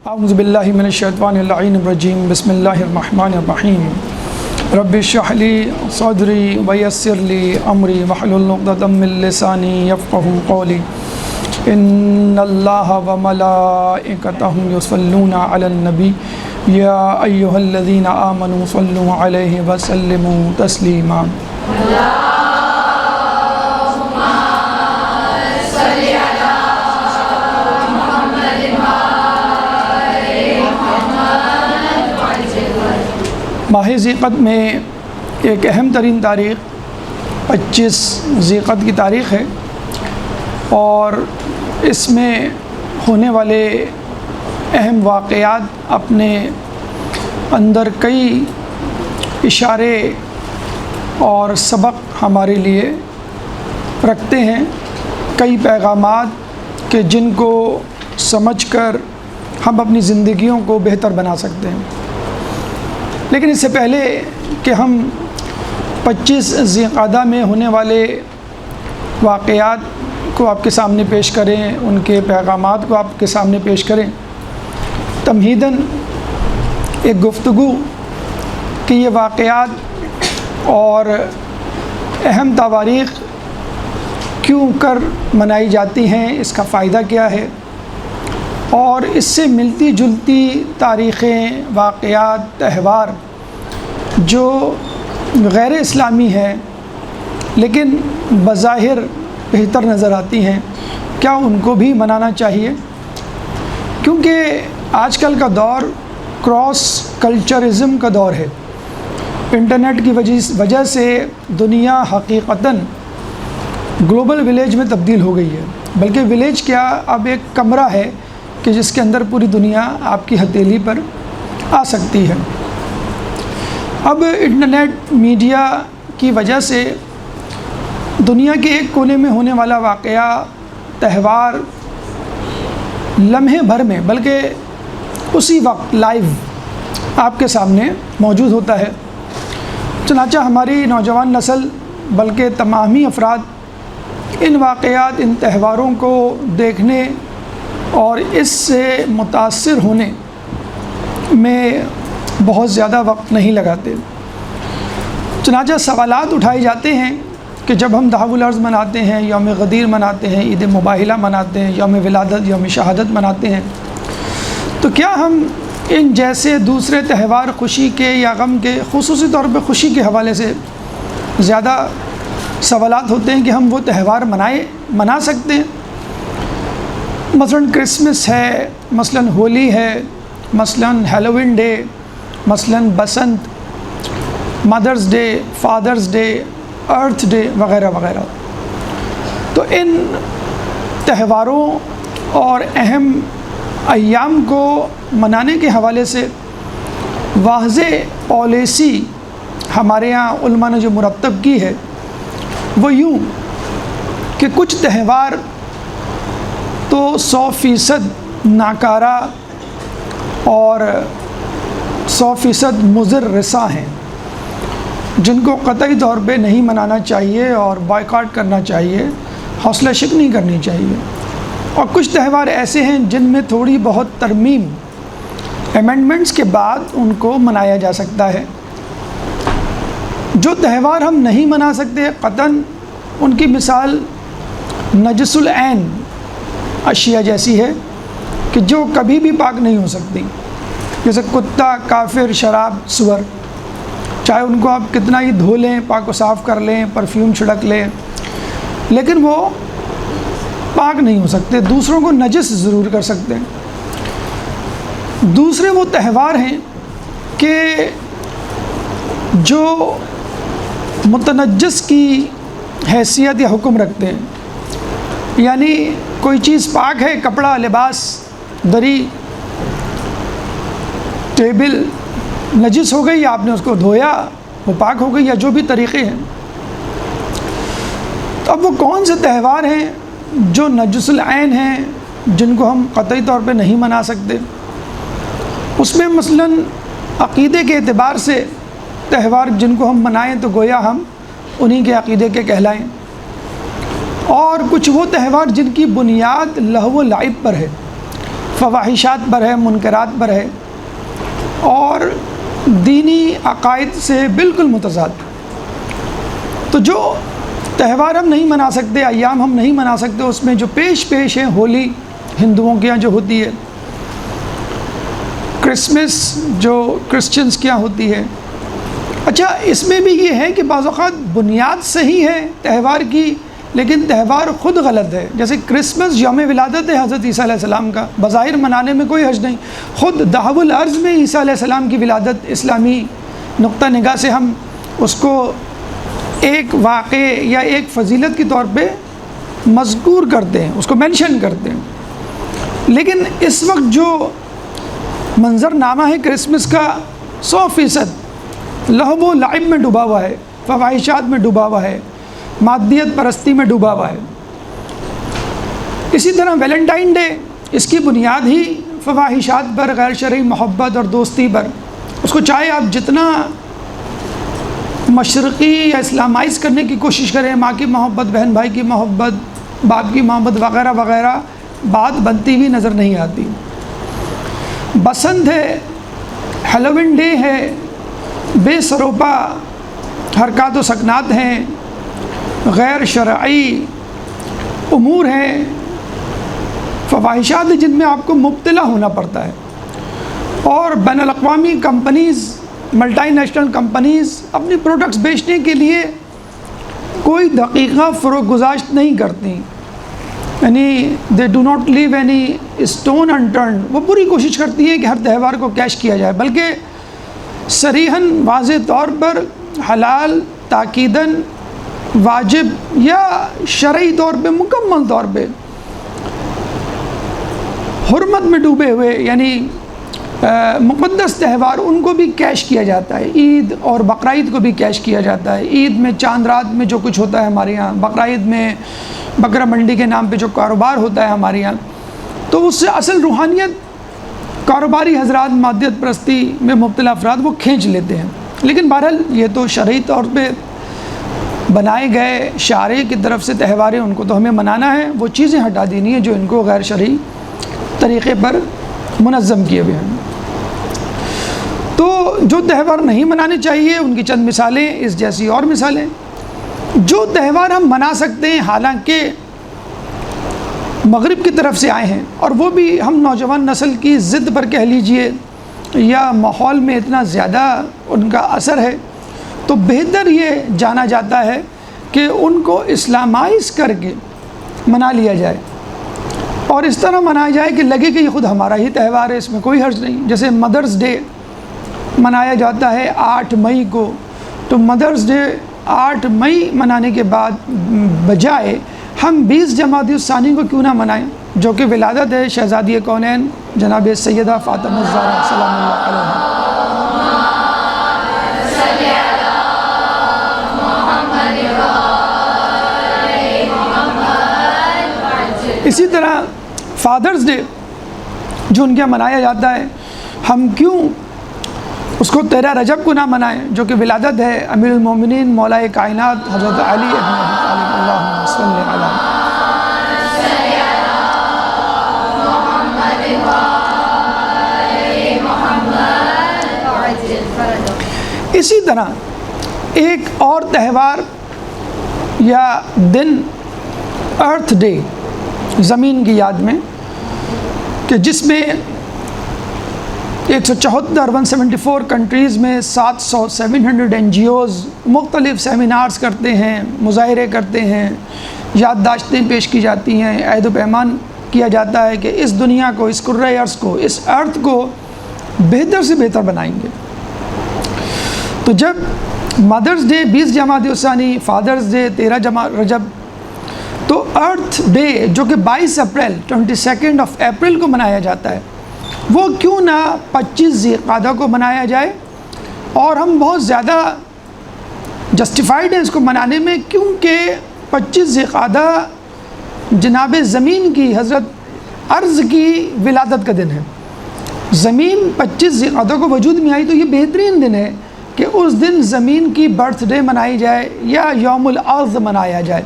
اعوذ باللہ من الشیطان اللعین الرجیم بسم اللہ الرحمن الرحیم رب اشرح لی صدری ویسر لی امری واحلل عقدۃ من لسانی یفقهوا قولی ان اللہ وملائکتہ یصلون علی النبی یا ایہا الذین آمنوا صلوا علیہ وسلموا تسلیما۔ ماہ ذیقعد میں ایک اہم ترین تاریخ 25 ذیقعد کی تاریخ ہے، اور اس میں ہونے والے اہم واقعات اپنے اندر کئی اشارے اور سبق ہمارے لیے رکھتے ہیں، کئی پیغامات کہ جن کو سمجھ کر ہم اپنی زندگیوں کو بہتر بنا سکتے ہیں۔ لیکن اس سے پہلے کہ ہم 25 ذیقعدہ میں ہونے والے واقعات کو آپ کے سامنے پیش کریں، ان کے پیغامات کو آپ کے سامنے پیش کریں، تمہیداً ایک گفتگو کہ یہ واقعات اور اہم تواریخ کیوں کر منائی جاتی ہیں، اس کا فائدہ کیا ہے، اور اس سے ملتی جلتی تاریخیں، واقعات، تہوار جو غیر اسلامی ہیں لیکن بظاہر بہتر نظر آتی ہیں، کیا ان کو بھی منانا چاہیے؟ کیونکہ آج کل کا دور کراس کلچرزم کا دور ہے۔ انٹرنیٹ کی وجہ سے دنیا حقیقتاً گلوبل ولیج میں تبدیل ہو گئی ہے، بلکہ ولیج کیا، اب ایک کمرہ ہے کہ جس کے اندر پوری دنیا آپ کی ہتھیلی پر آ سکتی ہے۔ اب انٹرنیٹ میڈیا کی وجہ سے دنیا کے ایک کونے میں ہونے والا واقعہ، تہوار لمحے بھر میں بلکہ اسی وقت لائیو آپ کے سامنے موجود ہوتا ہے۔ چنانچہ ہماری نوجوان نسل بلکہ تمامی افراد ان واقعات، ان تہواروں کو دیکھنے اور اس سے متاثر ہونے میں بہت زیادہ وقت نہیں لگاتے۔ چنانچہ سوالات اٹھائے جاتے ہیں کہ جب ہم دہاء الارض مناتے ہیں، یوم غدیر مناتے ہیں، عید مباہلہ مناتے ہیں، یوم ولادت، یوم شہادت مناتے ہیں، تو کیا ہم ان جیسے دوسرے تہوار خوشی کے یا غم کے، خصوصی طور پہ خوشی کے حوالے سے زیادہ سوالات ہوتے ہیں کہ ہم وہ تہوار منا سکتے ہیں؟ مثلاً کرسمس ہے، مثلاً ہولی ہے، مثلاً ہیلووین ڈے، مثلاً Basant, mother's day, father's day, earth day وغیرہ وغیرہ۔ تو ان تہواروں اور اہم ایام کو منانے کے حوالے سے واضح پالیسی ہمارے یہاں علماء نے جو مرتب کی ہے وہ یوں کہ کچھ تہوار تو 100% ناکارہ اور 100% مضر رساں ہیں، جن کو قطعی طور پہ نہیں منانا چاہیے اور بائیکاٹ کرنا چاہیے، حوصلہ شکنی کرنی چاہیے۔ اور کچھ تہوار ایسے ہیں جن میں تھوڑی بہت ترمیم، امینڈمنٹس کے بعد ان کو منایا جا سکتا ہے۔ جو تہوار ہم نہیں منا سکتے قطعاً، ان کی مثال نجس العین اشیاء جیسی ہے کہ جو کبھی بھی پاک نہیں ہو سکتی، جیسے کتا، کافر، شراب، سور، چاہے ان کو آپ کتنا ہی دھو لیں، پاک و صاف کر لیں، پرفیوم چھڑک لیں، لیکن وہ پاک نہیں ہو سکتے، دوسروں کو نجس ضرور کر سکتے ہیں۔ دوسرے وہ تہوار ہیں کہ جو متنجس کی حیثیت یا حکم رکھتے ہیں، یعنی کوئی چیز پاک ہے، کپڑا، لباس، دری، ٹیبل نجس ہو گئی، آپ نے اس کو دھویا، وہ پاک ہو گئی، یا جو بھی طریقے ہیں۔ تو اب وہ کون سے تہوار ہیں جو نجس العین ہیں، جن کو ہم قطعی طور پہ نہیں منا سکتے؟ اس میں مثلاً عقیدے کے اعتبار سے تہوار جن کو ہم منائیں تو گویا ہم انہی کے عقیدے کے کہلائیں، اور کچھ وہ تہوار جن کی بنیاد لہو و لعب پر ہے، فواحشات پر ہے، منکرات پر ہے اور دینی عقائد سے بالکل متضاد۔ تو جو تہوار ہم نہیں منا سکتے، ایام ہم نہیں منا سکتے، اس میں جو پیش ہے، ہولی ہندوؤں کے یہاں جو ہوتی ہے، کرسمس جو کرسچنز کے یہاں ہوتی ہے۔ اچھا، اس میں بھی یہ ہے کہ بعض اوقات بنیاد صحیح ہے تہوار کی، لیکن تہوار خود غلط ہے۔ جیسے کرسمس یوم ولادت ہے حضرت عیسیٰ علیہ السلام کا، بظاہر منانے میں کوئی حرج نہیں، خود دہو الارض میں عیسیٰ علیہ السلام کی ولادت اسلامی نقطہ نگاہ سے ہم اس کو ایک واقعے یا ایک فضیلت کے طور پہ مذکور کرتے ہیں، اس کو مینشن کرتے ہیں۔ لیکن اس وقت جو منظر نامہ ہے کرسمس کا 100% لہو و لعب میں ڈوبا ہوا ہے، فواحشات میں ڈوبا ہوا ہے، مادیت پرستی میں ڈوبا ہوا ہے۔ اسی طرح ویلنٹائن ڈے، اس کی بنیاد ہی فواحشات پر، غیر شرعی محبت اور دوستی پر۔ اس کو چاہے آپ جتنا مشرقی یا اسلامائز کرنے کی کوشش کریں، ماں کی محبت، بہن بھائی کی محبت، باپ کی محبت وغیرہ وغیرہ، بات بنتی ہوئی نظر نہیں آتی۔ بسنت ہے، ہیلووین ڈے ہے، بے سروپا حرکات و سکنات ہیں، غیر شرعی امور ہیں، فواحشات جن میں آپ کو مبتلا ہونا پڑتا ہے۔ اور بین الاقوامی کمپنیز، ملٹی نیشنل کمپنیز اپنی پروڈکٹس بیچنے کے لیے کوئی دقیقہ فروغ گزاشت نہیں کرتی، یعنی they do not leave any stone unturned. وہ پوری کوشش کرتی ہیں کہ ہر تہوار کو کیش کیا جائے، بلکہ صریحاً واضح طور پر حلال، تاکیداً واجب یا شرعی طور پہ، مکمل طور پہ حرمت میں ڈوبے ہوئے، یعنی مقدس تہوار، ان کو بھی کیش کیا جاتا ہے۔ عید اور بقرعید کو بھی کیش کیا جاتا ہے۔ عید میں چاند رات میں جو کچھ ہوتا ہے ہمارے یہاں، بقرعید میں بکرا منڈی کے نام پہ جو کاروبار ہوتا ہے ہمارے یہاں، تو اس سے اصل روحانیت کاروباری حضرات، مادیت پرستی میں مبتلا افراد وہ کھینچ لیتے ہیں۔ لیکن بہرحال یہ تو شرعی طور پہ بنائے گئے شارع کی طرف سے تہوار ہیں، ان کو تو ہمیں منانا ہے، وہ چیزیں ہٹا دینی ہیں جو ان کو غیر شرعی طریقے پر منظم کیے ہوئے ہیں۔ تو جو تہوار نہیں منانے چاہیے ان کی چند مثالیں، اس جیسی اور مثالیں۔ جو تہوار ہم منا سکتے ہیں، حالانکہ مغرب کی طرف سے آئے ہیں، اور وہ بھی ہم نوجوان نسل کی ضد پر کہہ لیجئے یا ماحول میں اتنا زیادہ ان کا اثر ہے، تو بہتر یہ جانا جاتا ہے کہ ان کو اسلامائز کر کے منا لیا جائے، اور اس طرح منایا جائے کہ لگے کہ یہ خود ہمارا ہی تہوار ہے، اس میں کوئی حرج نہیں۔ جیسے مدرس ڈے منایا جاتا ہے 8 مئی کو، تو مدرس ڈے 8 مئی منانے کے بعد بجائے ہم 20 جمادی الثانی کو کیوں نہ منائیں، جو کہ ولادت ہے شہزادی کونین جناب سیدہ فاطمہ الزہرا سلام اللہ علیہا۔ اسی طرح فادرز ڈے جو ان کے یہاں منایا جاتا ہے، ہم کیوں اس کو 13 رجب کو نہ منائیں، جو کہ ولادت ہے امیر المومنین مولا کائنات حضرت علی ابن ابی طالب، اللہم صلی علی۔ اسی طرح ایک اور تہوار یا دن ارتھ ڈے، زمین کی یاد میں، کہ جس میں 174 کنٹریز میں 700 NGOs مختلف سیمینارز کرتے ہیں، مظاہرے کرتے ہیں، یادداشتیں پیش کی جاتی ہیں، عہد و پیمان کیا جاتا ہے کہ اس دنیا کو، اس کرۂ ارض کو، اس ارتھ کو بہتر سے بہتر بنائیں گے۔ تو جب مدرس ڈے 20 جمادی الثانی، فادرز ڈے 13 رجب، تو ارتھ ڈے جو کہ 22 اپریل 22 اپریل کو منایا جاتا ہے، وہ کیوں نہ 25 ذی القعدہ کو منایا جائے؟ اور ہم بہت زیادہ جسٹیفائیڈ ہیں اس کو منانے میں، کیونکہ 25 ذی القعدہ جناب زمین کی، حضرت ارض کی ولادت کا دن ہے۔ زمین 25 ذی القعدہ کو وجود میں آئی، تو یہ بہترین دن ہے کہ اس دن زمین کی برتھ ڈے منائی جائے یا یوم الارض منایا جائے۔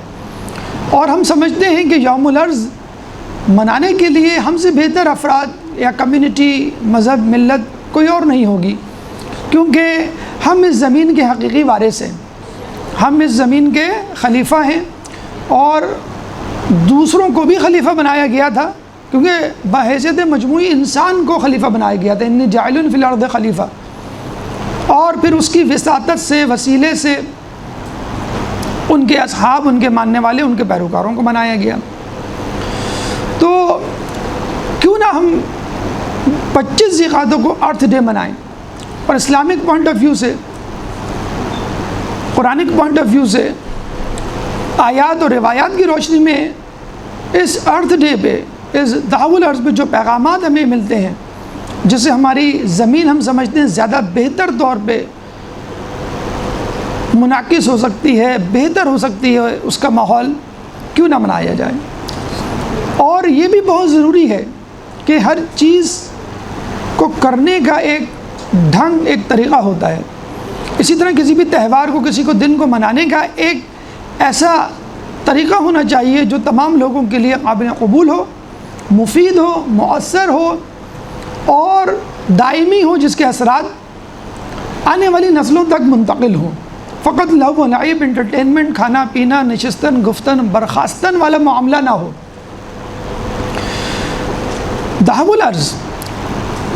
اور ہم سمجھتے ہیں کہ یوم الارض منانے کے لیے ہم سے بہتر افراد یا کمیونٹی، مذہب، ملت کوئی اور نہیں ہوگی، کیونکہ ہم اس زمین کے حقیقی وارث ہیں، ہم اس زمین کے خلیفہ ہیں، اور دوسروں کو بھی خلیفہ بنایا گیا تھا، کیونکہ بحیثیت مجموعی انسان کو خلیفہ بنایا گیا تھا، انی جاعل فی الارض خلیفہ، اور پھر اس کی وساطت سے، وسیلے سے ان کے اصحاب، ان کے ماننے والے، ان کے پیروکاروں کو بنایا گیا۔ تو کیوں نہ ہم 25 ذی القعدہ کو ارتھ ڈے منائیں، اور اسلامک پوائنٹ آف ویو سے، قرآنک پوائنٹ آف ویو سے، آیات اور روایات کی روشنی میں اس ارتھ ڈے پہ، اس دعو الارض پہ جو پیغامات ہمیں ملتے ہیں، جس سے ہماری زمین ہم سمجھتے ہیں زیادہ بہتر طور پہ منعکس ہو سکتی ہے، بہتر ہو سکتی ہے اس کا ماحول، کیوں نہ منایا جائے۔ اور یہ بھی بہت ضروری ہے کہ ہر چیز کو کرنے کا ایک ڈھنگ، ایک طریقہ ہوتا ہے۔ اسی طرح کسی بھی تہوار کو، کسی کو دن کو منانے کا ایک ایسا طریقہ ہونا چاہیے جو تمام لوگوں کے لیے قابل قبول ہو، مفید ہو، مؤثر ہو اور دائمی ہو، جس کے اثرات آنے والی نسلوں تک منتقل ہوں۔ فقط لہو و لعب، انٹرٹینمنٹ، کھانا پینا، نشستن گفتن برخاستن والا معاملہ نہ ہو۔ دعو الارض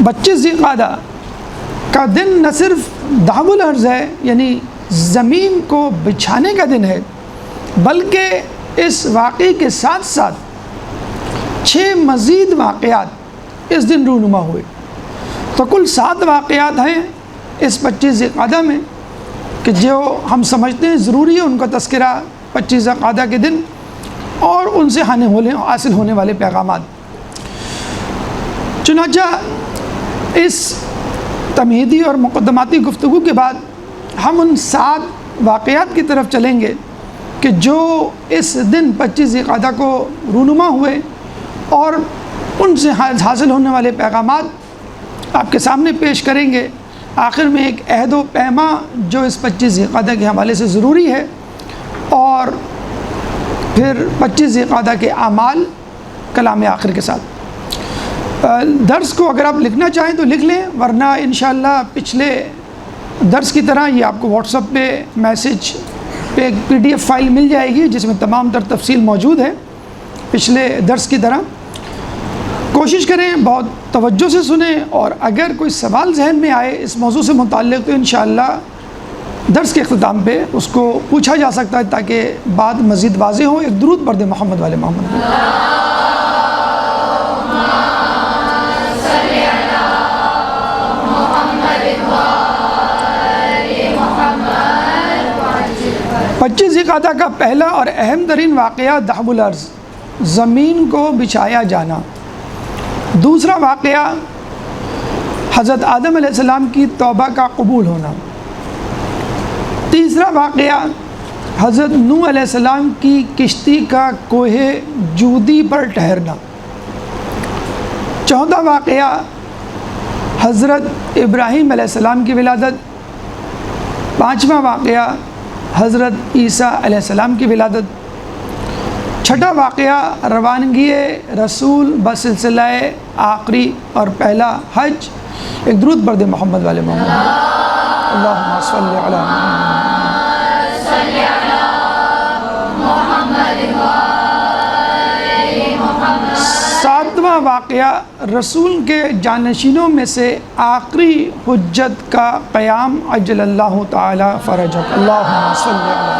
25 ذی القعدہ کا دن نہ صرف دعو الارض ہے، یعنی زمین کو بچھانے کا دن ہے، بلکہ اس واقعے کے ساتھ ساتھ 6 مزید واقعات اس دن رونما ہوئے۔ تو کل 7 واقعات ہیں اس 25 ذی القعدہ میں کہ جو ہم سمجھتے ہیں ضروری ہے ان کا تذکرہ 25 ذی القعدہ کے دن، اور ان سے حاصل ہونے والے پیغامات۔ چنانچہ اس تمہیدی اور مقدماتی گفتگو کے بعد ہم ان 7 واقعات کی طرف چلیں گے کہ جو اس دن 25 ذی القعدہ کو رونما ہوئے، اور ان سے حاصل ہونے والے پیغامات آپ کے سامنے پیش کریں گے۔ آخر میں ایک عہد و پیما جو اس 25 ذی القعدہ کے حوالے سے ضروری ہے، اور پھر 25 ذی القعدہ کے اعمال کلام آخر کے ساتھ۔ درس کو اگر آپ لکھنا چاہیں تو لکھ لیں، ورنہ انشاءاللہ پچھلے درس کی طرح یہ آپ کو واٹس ایپ پہ میسج پہ ایک PDF فائل مل جائے گی جس میں تمام تر تفصیل موجود ہے، پچھلے درس کی طرح۔ کوشش کریں بہت توجہ سے سنیں، اور اگر کوئی سوال ذہن میں آئے اس موضوع سے متعلق تو انشاءاللہ درس کے اختتام پہ اس کو پوچھا جا سکتا ہے، تاکہ بات مزید واضح ہو۔ ایک درود پڑھ دیں محمد والے محمد۔ پچیس ذی القعدہ کا پہلا اور اہم ترین واقعہ دعو الارض، زمین کو بچھایا جانا۔ دوسرا واقعہ حضرت آدم علیہ السلام کی توبہ کا قبول ہونا۔ تیسرا واقعہ حضرت نوح علیہ السلام کی کشتی کا کوہ جودی پر ٹھہرنا۔ چوتھا واقعہ حضرت ابراہیم علیہ السلام کی ولادت۔ پانچواں واقعہ حضرت عیسیٰ علیہ السلام کی ولادت۔ چھٹا واقعہ روانگی رسول بسلسلہ آخری اور پہلا حج۔ ایک درود پڑھ دیں محمد والے محمد۔ اللہم صلی علی محمد۔ ساتواں واقعہ رسول کے جانشینوں میں سے آخری حجت کا قیام عجل اللہ تعالی فرجہ۔ اللہم صلی علی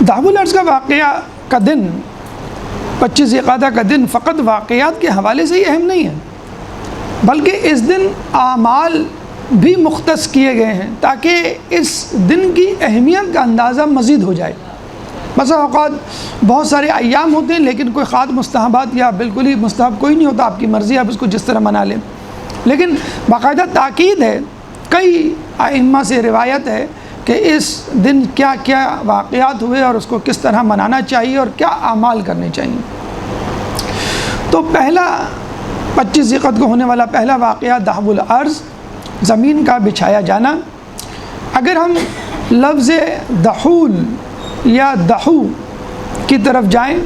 دعو الارض کا واقعہ کا دن، 25 ذی القعدہ کا دن فقط واقعات کے حوالے سے ہی اہم نہیں ہے، بلکہ اس دن اعمال بھی مختص کیے گئے ہیں تاکہ اس دن کی اہمیت کا اندازہ مزید ہو جائے۔ بعض اوقات بہت سارے ایام ہوتے ہیں لیکن کوئی خاص مستحبات یا بالکل ہی مستحب کوئی نہیں ہوتا، آپ کی مرضی، آپ اس کو جس طرح منا لیں، لیکن باقاعدہ تاکید ہے، کئی ائمہ سے روایت ہے کہ اس دن کیا کیا واقعات ہوئے اور اس کو کس طرح منانا چاہیے اور کیا اعمال کرنے چاہیے۔ تو پہلا 25 ذی القعدہ کو ہونے والا پہلا واقعہ دعو الارض، زمین کا بچھایا جانا۔ اگر ہم لفظ دحول یا دحو کی طرف جائیں،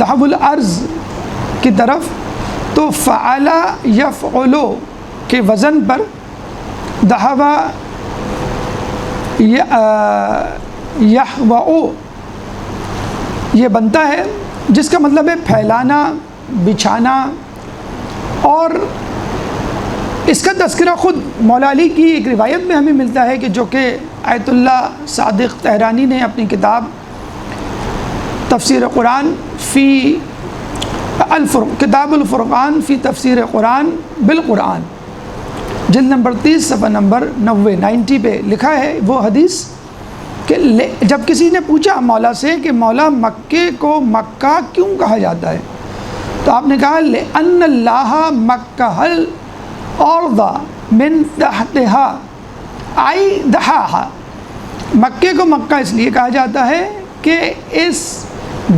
دحو الارض کی طرف، تو فعل یفعلو کے وزن پر دحوا یحوؤ یہ بنتا ہے، جس کا مطلب ہے پھیلانا، بچھانا۔ اور اس کا تذکرہ خود مولا علی کی ایک روایت میں ہمیں ملتا ہے کہ جو کہ آیت اللہ صادق طہرانی نے اپنی کتاب تفسیر قرآن فی کتاب الفرقان فی تفسیر قرآن بالقرآن جلد نمبر 30 صفحہ نمبر 90 پہ لکھا ہے وہ حدیث کہ جب کسی نے پوچھا مولا سے کہ مولا مکے کو مکہ کیوں کہا جاتا ہے، تو آپ نے کہا لِأَنَّ اللَّهَ مَكَّهَا الْأَرْضَ مِن تَحْتِهَا آئی دَحَاهَا، مکے کو مکہ اس لیے کہا جاتا ہے کہ اس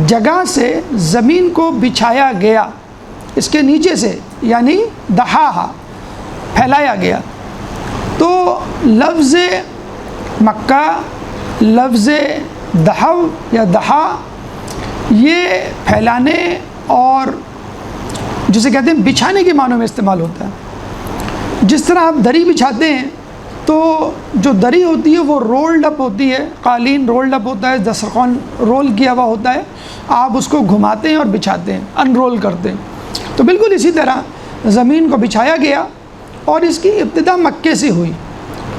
جگہ سے زمین کو بچھایا گیا، اس کے نیچے سے، یعنی دَحَاهَا پھیلایا گیا۔ تو لفظ مکہ، لفظ دحو یا دحا یہ پھیلانے اور جسے کہتے ہیں بچھانے کے معنوں میں استعمال ہوتا ہے۔ جس طرح آپ دری بچھاتے ہیں تو جو دری ہوتی ہے وہ رولڈ اپ ہوتی ہے، قالین رولڈ اپ ہوتا ہے، دسترخوان رول کیا ہوا ہوتا ہے، آپ اس کو گھماتے ہیں اور بچھاتے ہیں، انرول کرتے ہیں۔ تو بالکل اسی طرح زمین کو بچھایا گیا اور اس کی ابتدا مکے سے ہوئی،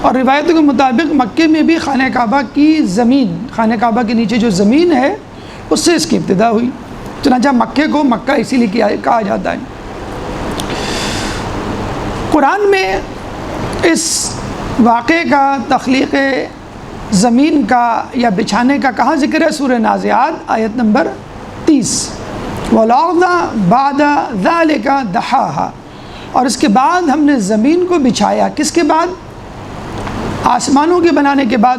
اور روایتوں کے مطابق مکے میں بھی خانہ کعبہ کی زمین، خانہ کعبہ کے نیچے جو زمین ہے اس سے اس کی ابتدا ہوئی، چنانچہ مکے کو مکہ اسی لیے کہا جاتا ہے۔ قرآن میں اس واقعے کا، تخلیق زمین کا یا بچھانے کا کہاں ذکر ہے؟ سورہ نازعات آیت نمبر 30، وَالْأَرْضَ بَعْدَ ذَلِكَ دَحَاهَا، اور اس کے بعد ہم نے زمین کو بچھایا۔ کس کے بعد؟ آسمانوں کے بنانے کے بعد۔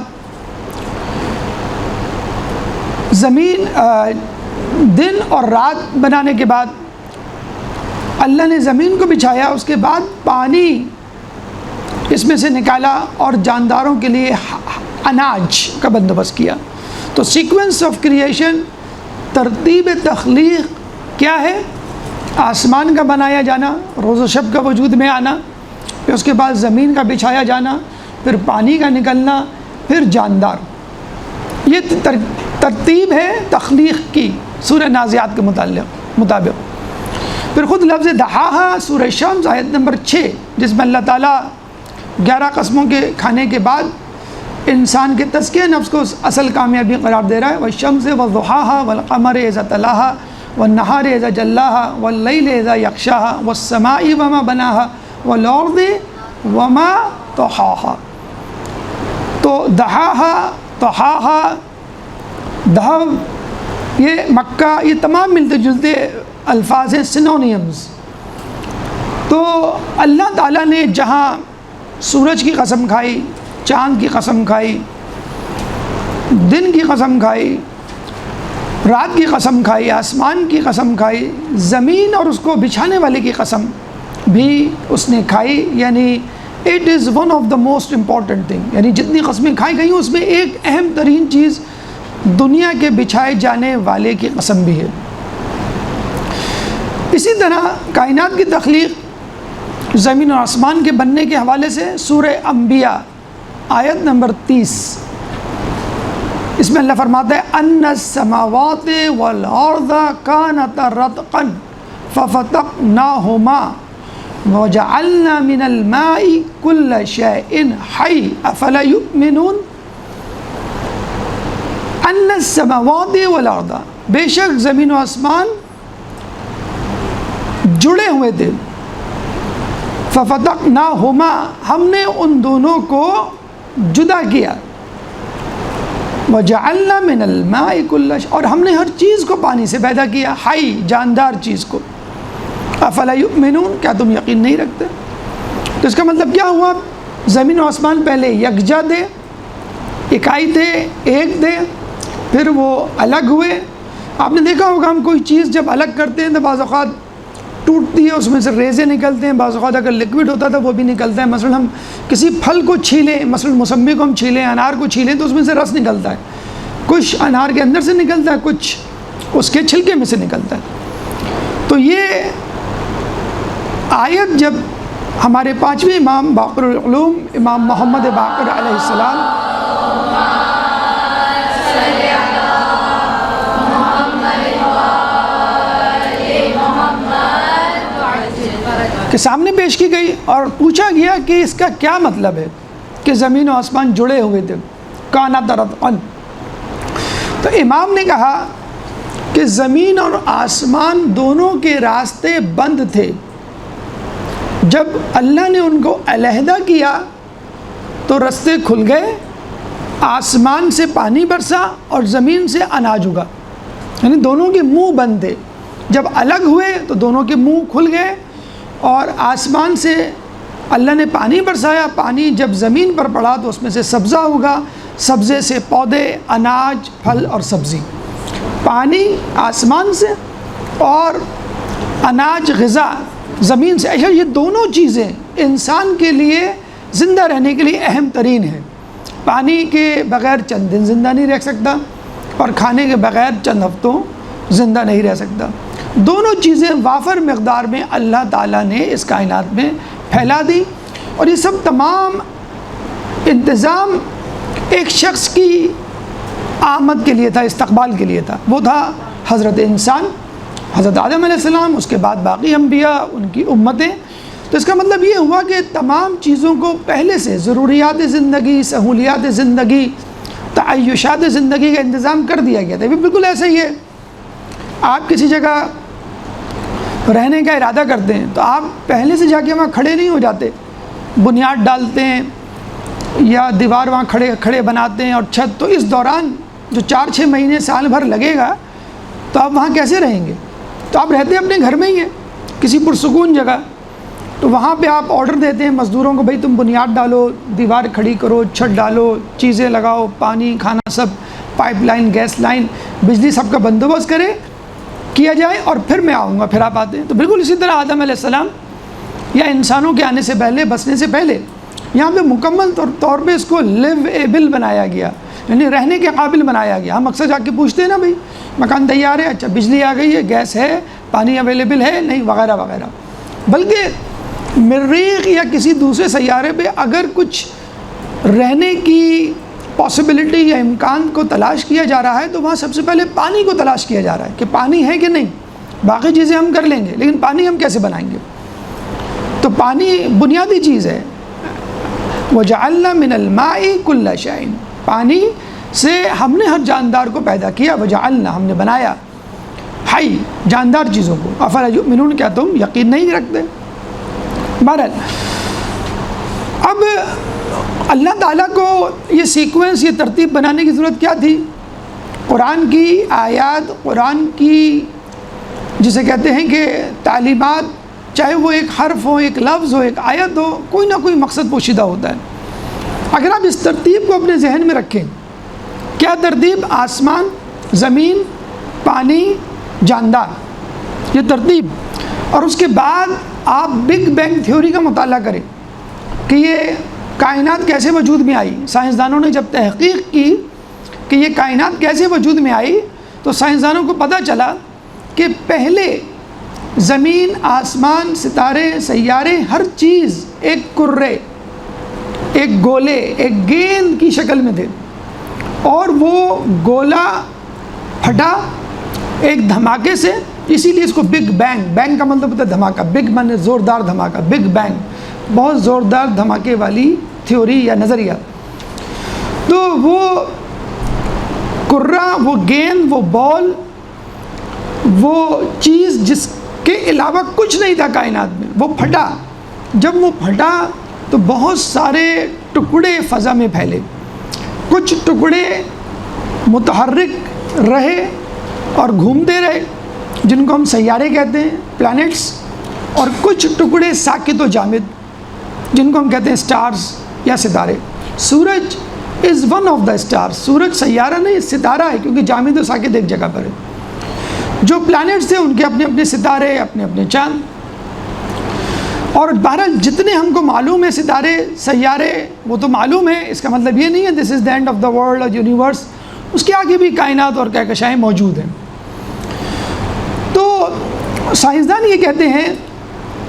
زمین دن اور رات بنانے کے بعد اللہ نے زمین کو بچھایا، اس کے بعد پانی اس میں سے نکالا اور جانداروں کے لیے اناج کا بندوبست کیا۔ تو سیکوینس آف کریشن، ترتیب تخلیق کیا ہے؟ آسمان کا بنایا جانا، روز و شب کا وجود میں آنا، پھر اس کے بعد زمین کا بچھایا جانا، پھر پانی کا نکلنا، پھر جاندار۔ یہ ترتیب ہے تخلیق کی سورہ نازعات کے مطابق۔ پھر خود لفظ دحاہا سورہ شمس آیت نمبر 6، جس میں اللہ تعالیٰ 11 قسموں کے کھانے کے بعد انسان کے تزکیہ نفس کو اصل کامیابی قرار دے رہا ہے۔ وَالشَّمْسِ وَضُحَاهَا وَالْقَمَرِ إِذَا تَلَاهَا وَالنَّهَارِ إِذَا جَلَّاهَا وَاللَّيْلِ إِذَا يَغْشَاهَا وَالسَّمَاءِ وَمَا بَنَاهَا وَالْأَرْضِ وَمَا طَحَاهَا۔ تو دحاہا، طحاہا، دحو، یہ مکہ، یہ تمام ملتے جلتے الفاظ ہیں، سینونیمز۔ تو اللہ تعالیٰ نے جہاں سورج کی قسم کھائی، چاند کی قسم کھائی، دن کی قسم کھائی، رات کی قسم کھائی، آسمان کی قسم کھائی، زمین اور اس کو بچھانے والے کی قسم بھی اس نے کھائی، یعنی it is one of the most important thing, یعنی جتنی قسمیں کھائی گئی ہیں اس میں ایک اہم ترین چیز دنیا کے بچھائے جانے والے کی قسم بھی ہے۔ اسی طرح کائنات کی تخلیق، زمین اور آسمان کے بننے کے حوالے سے سورہ انبیاء آیت نمبر 30، اس میں اللہ فرماتا ہے ان السماوات والارض کانتا رتقا ففتقناہما وجعلنا من الماء كل شيء حي افلا يؤمنون۔ ان السماوات والارض، بے شک زمین و آسمان جڑے ہوئے تھے، ففتقناہما، ہم نے ان دونوں کو جدا کیا، وجعلنا من الماء كل شيء، اور ہم نے ہر چیز کو پانی سے پیدا کیا، حی، جاندار چیز کو۔ افلا یؤمنون، کیا تم یقین نہیں رکھتے؟ تو اس کا مطلب کیا ہوا؟ زمین و آسمان پہلے یکجا تھے، اکائی تھے، ایک تھے، پھر وہ الگ ہوئے۔ آپ نے دیکھا ہوگا ہم کوئی چیز جب الگ کرتے ہیں تو بعض اوقات ٹوٹتی ہے، اس میں سے ریزے نکلتے ہیں، بعض اوقات اگر لکوڈ ہوتا تھا وہ بھی نکلتا ہے. مثلا ہم کسی پھل کو چھیلیں، مثلا موسمی کو ہم چھیلیں، انار کو چھیلیں تو اس میں سے رس نکلتا ہے، کچھ انار کے اندر سے نکلتا ہے، کچھ اس کے چھلکے میں سے نکلتا ہے. تو یہ آیت جب ہمارے پانچویں امام باقر العلوم امام محمد باقر علیہ السلام کے سامنے پیش کی گئی اور پوچھا گیا کہ اس کا کیا مطلب ہے کہ زمین و آسمان جڑے ہوئے تھے، کانت رتقاً. تو امام نے کہا کہ زمین اور آسمان دونوں کے راستے بند تھے، جب اللہ نے ان کو علیحدہ کیا تو راستے کھل گئے، آسمان سے پانی برسا اور زمین سے اناج اگا. یعنی دونوں کے منہ بند تھے، جب الگ ہوئے تو دونوں کے منہ کھل گئے اور آسمان سے اللہ نے پانی برسایا، پانی جب زمین پر پڑا تو اس میں سے سبزہ ہوگا، سبزے سے پودے، اناج، پھل اور سبزی. پانی آسمان سے اور اناج غذا زمین سے. اچھا، یہ دونوں چیزیں انسان کے لیے زندہ رہنے کے لیے اہم ترین ہیں. پانی کے بغیر چند دن زندہ نہیں رہ سکتا اور کھانے کے بغیر چند ہفتوں زندہ نہیں رہ سکتا. دونوں چیزیں وافر مقدار میں اللہ تعالیٰ نے اس کائنات میں پھیلا دی، اور یہ سب تمام انتظام ایک شخص کی آمد کے لیے تھا، استقبال کے لیے تھا. وہ تھا حضرت انسان، حضرت آدم علیہ السلام، اس کے بعد باقی انبیاء، ان کی امتیں. تو اس کا مطلب یہ ہوا کہ تمام چیزوں کو پہلے سے ضروریات زندگی، سہولیات زندگی، تعیشات زندگی کا انتظام کر دیا گیا تھا. یہ بالکل ایسا ہی ہے، آپ کسی جگہ رہنے کا ارادہ کرتے ہیں تو آپ پہلے سے جا کے وہاں کھڑے نہیں ہو جاتے، بنیاد ڈالتے ہیں یا دیوار وہاں کھڑے بناتے ہیں اور چھت. تو اس دوران جو 4-6 مہینے سال بھر لگے گا تو آپ وہاں کیسے رہیں گے؟ تو آپ رہتے اپنے گھر میں ہی ہیں، کسی پرسکون جگہ. تو وہاں پہ آپ آرڈر دیتے ہیں مزدوروں کو، بھئی تم بنیاد ڈالو، دیوار کھڑی کرو، چھت ڈالو، چیزیں لگاؤ، پانی کھانا سب، پائپ لائن، گیس لائن، بجلی سب کا بندوبست کیا جائے اور پھر میں آؤں گا. پھر آپ آتے ہیں. تو بالکل اسی طرح آدم علیہ السلام یا انسانوں کے آنے سے پہلے، بسنے سے پہلے یہاں پہ مکمل طور پہ اس کو لیو ایبل بنایا گیا، یعنی رہنے کے قابل بنایا گیا. ہم اکثر جا کے پوچھتے ہیں نا، بھئی مکان تیار ہے، اچھا بجلی آ گئی ہے، گیس ہے، پانی اویلیبل ہے نہیں، وغیرہ وغیرہ. بلکہ مریخ یا کسی دوسرے سیارے پہ اگر کچھ رہنے کی پاسبلٹی یا امکان کو تلاش کیا جا رہا ہے تو وہاں سب سے پہلے پانی کو تلاش کیا جا رہا ہے کہ پانی ہے کہ نہیں. باقی چیزیں ہم کر لیں گے لیکن پانی ہم کیسے بنائیں گے؟ تو پانی بنیادی چیز ہے. وَجَعَلْنَا مِنَ الْمَاءِ كُلَّ شَيْءٍ، پانی سے ہم نے ہر جاندار کو پیدا کیا. وَجَعَلْنَا، ہم نے بنایا، حی، جاندار چیزوں کو. أَفَلَا يُؤْمِنُونَ، کیا تم یقین نہیں رکھتے؟ بہرحال اب اللہ تعالیٰ کو یہ سیکوینس، یہ ترتیب بنانے کی ضرورت کیا تھی؟ قرآن کی آیات، قرآن کی جسے کہتے ہیں کہ تعلیمات، چاہے وہ ایک حرف ہو، ایک لفظ ہو، ایک آیت ہو، کوئی نہ کوئی مقصد پوشیدہ ہوتا ہے. اگر آپ اس ترتیب کو اپنے ذہن میں رکھیں، کیا ترتیب؟ آسمان، زمین، پانی، جاندار، یہ ترتیب. اور اس کے بعد آپ بگ بینگ تھیوری کا مطالعہ کریں کہ یہ کائنات کیسے وجود میں آئی. سائنسدانوں نے جب تحقیق کی کہ یہ کائنات کیسے وجود میں آئی تو سائنسدانوں کو پتہ چلا کہ پہلے زمین، آسمان، ستارے، سیارے، ہر چیز ایک کرے، ایک گولے، ایک گیند کی شکل میں تھے، اور وہ گولا پھٹا ایک دھماکے سے. اسی لیے اس کو بگ بینگ، بینگ کا مطلب ہوتا ہے دھماکہ، بگ مانے زوردار دھماکہ، بگ بینگ بہت زوردار دھماکے والی تھیوری یا نظریہ. تو وہ کرہ، وہ گیند، وہ بال، وہ چیز جس کے علاوہ کچھ نہیں تھا کائنات میں، وہ پھٹا. جب وہ پھٹا تو بہت سارے ٹکڑے فضا میں پھیلے. کچھ ٹکڑے متحرک رہے اور گھومتے رہے، جن کو ہم سیارے کہتے ہیں، پلانٹس. اور کچھ ٹکڑے ساکت و جامد، جن کو ہم کہتے ہیں سٹارز یا ستارے. سورج is one of the stars. سورج سیارہ نہیں، ستارہ ہے، کیونکہ جامد و ساکت ایک جگہ پر ہے. جو پلانٹس تھے ان کے اپنے اپنے ستارے، اپنے اپنے چاند. اور بہرحال جتنے ہم کو معلوم ہے ستارے سیارے وہ تو معلوم ہے، اس کا مطلب یہ نہیں ہے this is the end of the world اور یونیورس، اس کے آگے بھی کائنات اور کہکشائیں موجود ہیں۔ تو سائنسدان یہ کہتے ہیں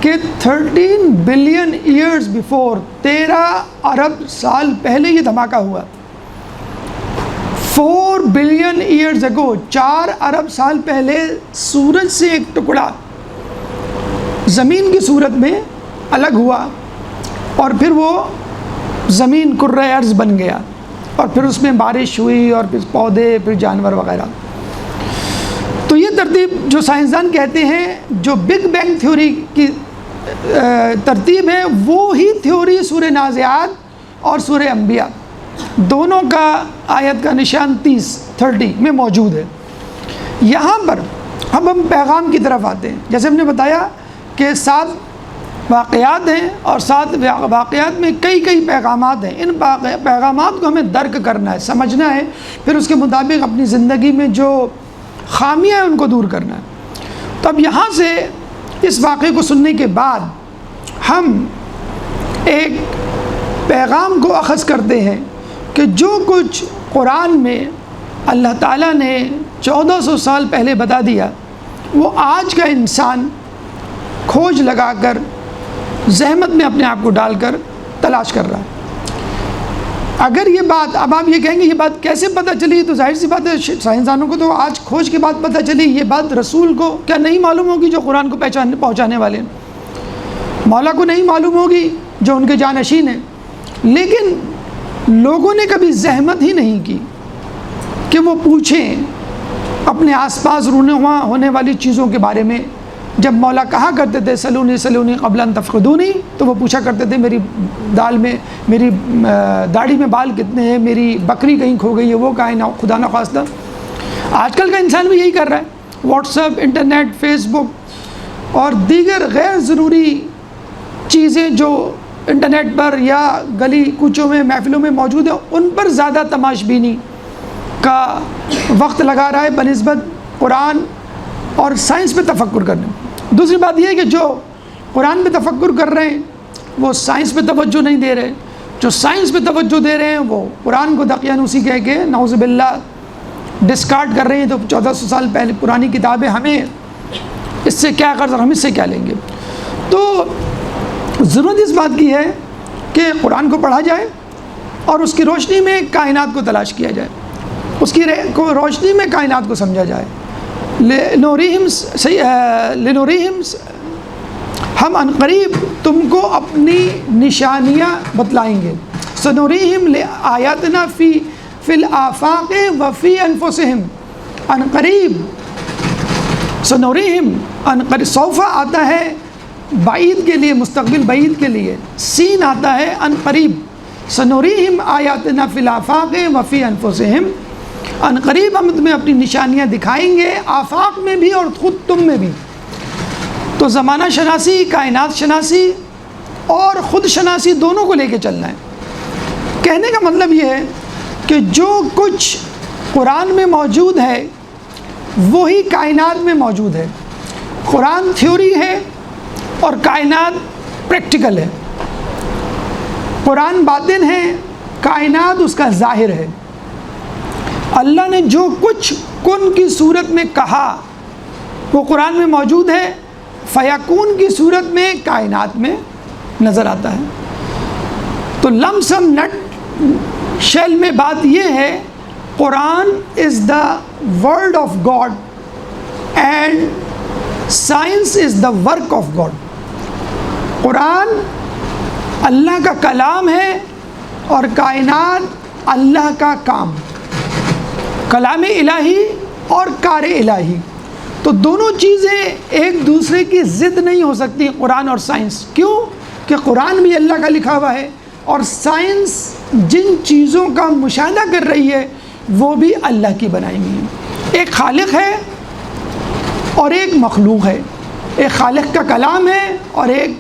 کہ 13 بلین ایئرز بیفور، 13 ارب سال پہلے یہ دھماکہ ہوا۔ 4 بلین ایئرز اگو، 4 ارب سال پہلے سورج سے ایک ٹکڑا زمین کی صورت میں الگ ہوا، اور پھر وہ زمین کرۂ ارض بن گیا، اور پھر اس میں بارش ہوئی، اور پھر پودے، پھر جانور وغیرہ۔ تو یہ ترتیب جو سائنسدان کہتے ہیں، جو بگ بینگ تھیوری کی ترتیب ہے، وہی تھیوری سورہ نازعات اور سورہ انبیاء دونوں کا آیت کا نشان 30 میں موجود ہے۔ یہاں پر اب ہم پیغام کی طرف آتے ہیں۔ جیسے ہم نے بتایا کہ 7 واقعات ہیں، اور 7 واقعات میں کئی پیغامات ہیں۔ ان پیغامات کو ہمیں درک کرنا ہے، سمجھنا ہے، پھر اس کے مطابق اپنی زندگی میں جو خامیاں ہیں ان کو دور کرنا ہے۔ تو اب یہاں سے اس واقعے کو سننے کے بعد ہم ایک پیغام کو اخذ کرتے ہیں کہ جو کچھ قرآن میں اللہ تعالیٰ نے 1400 سال پہلے بتا دیا، وہ آج کا انسان کھوج لگا کر، زحمت میں اپنے آپ کو ڈال کر تلاش کر رہا ہے۔ اگر یہ بات، اب آپ یہ کہیں گے یہ بات کیسے پتہ چلی، تو ظاہر سی بات ہے سائنسدانوں کو تو آج کھوج کے بعد پتہ چلی، یہ بات رسول کو کیا نہیں معلوم ہوگی جو قرآن کو پہنچانے والے ہیں؟ مولا کو نہیں معلوم ہوگی جو ان کے جانشین ہیں؟ لیکن لوگوں نے کبھی زحمت ہی نہیں کی کہ وہ پوچھیں اپنے آس پاس رونما ہونے والی چیزوں کے بارے میں۔ جب مولا کہا کرتے تھے سلونی قبل ان تفقدونی، تو وہ پوچھا کرتے تھے میری داڑھی میں بال کتنے ہیں، میری بکری کہیں کھو گئی ہے، وہ کہیں نہ خدا نخواستہ۔ آج کل کا انسان بھی یہی کر رہا ہے، واٹس ایپ، انٹرنیٹ، فیس بک اور دیگر غیر ضروری چیزیں جو انٹرنیٹ پر یا گلی کوچوں میں محفلوں میں موجود ہیں، ان پر زیادہ تماش بینی کا وقت لگا رہا ہے بنسبت قرآن اور سائنس پہ تفکر کرنے۔ دوسری بات یہ ہے کہ جو قرآن پہ تفکر کر رہے ہیں وہ سائنس پہ توجہ نہیں دے رہے، جو سائنس پہ توجہ دے رہے ہیں وہ قرآن کو دقیانوسی کہہ کے نعوذ باللہ ڈسکارڈ کر رہے ہیں۔ تو 1400 سال پہلے پرانی کتابیں، ہمیں اس سے کیا قرض اور ہم اس سے کیا لیں گے؟ تو ضرورت اس بات کی ہے کہ قرآن کو پڑھا جائے اور اس کی روشنی میں کائنات کو تلاش کیا جائے، اس کی روشنی میں کائنات کو سمجھا جائے۔ لنوریہم ہم عنقریب تم کو اپنی نشانیاں بتلائیں گے۔ سنوریہم آیاتنا فی الآفاق وفی انفسہم، عنقریب سنوریہم، عنقریب سوفا آتا ہے بعید کے لیے، مستقبل بعید کے لیے، سین آتا ہے عنقریب۔ سنوریہم آیاتنا فی الآفاق وفی انفسہم، عنقریب ہم تمہیں اپنی نشانیاں دکھائیں گے، آفاق میں بھی اور خود تم میں بھی۔ تو زمانہ شناسی، کائنات شناسی اور خود شناسی دونوں کو لے کے چلنا ہے۔ کہنے کا مطلب یہ ہے کہ جو کچھ قرآن میں موجود ہے وہی کائنات میں موجود ہے۔ قرآن تھیوری ہے اور کائنات پریکٹیکل ہے۔ قرآن باطن ہے، کائنات اس کا ظاہر ہے۔ اللہ نے جو کچھ کن کی صورت میں کہا وہ قرآن میں موجود ہے، فیکون کی صورت میں کائنات میں نظر آتا ہے۔ تو لم سم نٹ شیل میں بات یہ ہے، Quran is the word of God and science is the work of God. Quran Allah کا کلام ہے اور کائنات اللہ کا کام، کلام الہی اور کار الہی۔ تو دونوں چیزیں ایک دوسرے کی ضد نہیں ہو سکتی، قرآن اور سائنس۔ کیوں؟ کہ قرآن بھی اللہ کا لکھا ہوا ہے اور سائنس جن چیزوں کا مشاہدہ کر رہی ہے وہ بھی اللہ کی بنائی ہوئی ہیں۔ ایک خالق ہے اور ایک مخلوق ہے، ایک خالق کا کلام ہے اور ایک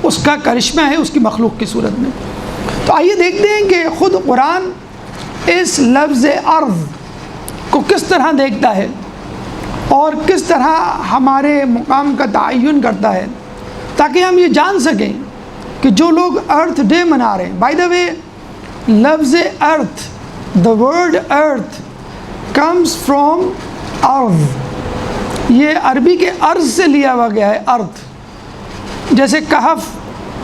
اس کا کرشمہ ہے اس کی مخلوق کی صورت میں۔ تو آئیے دیکھتے ہیں کہ خود قرآن اس لفظ ارض کو کس طرح دیکھتا ہے اور کس طرح ہمارے مقام کا تعین کرتا ہے، تاکہ ہم یہ جان سکیں کہ جو لوگ ارتھ ڈے منا رہے ہیں. بائی دا وے لفظ earth, the word earth comes from ارض, یہ عربی کے ارض سے لیا ہوا گیا ہے. ارتھ جیسے کہف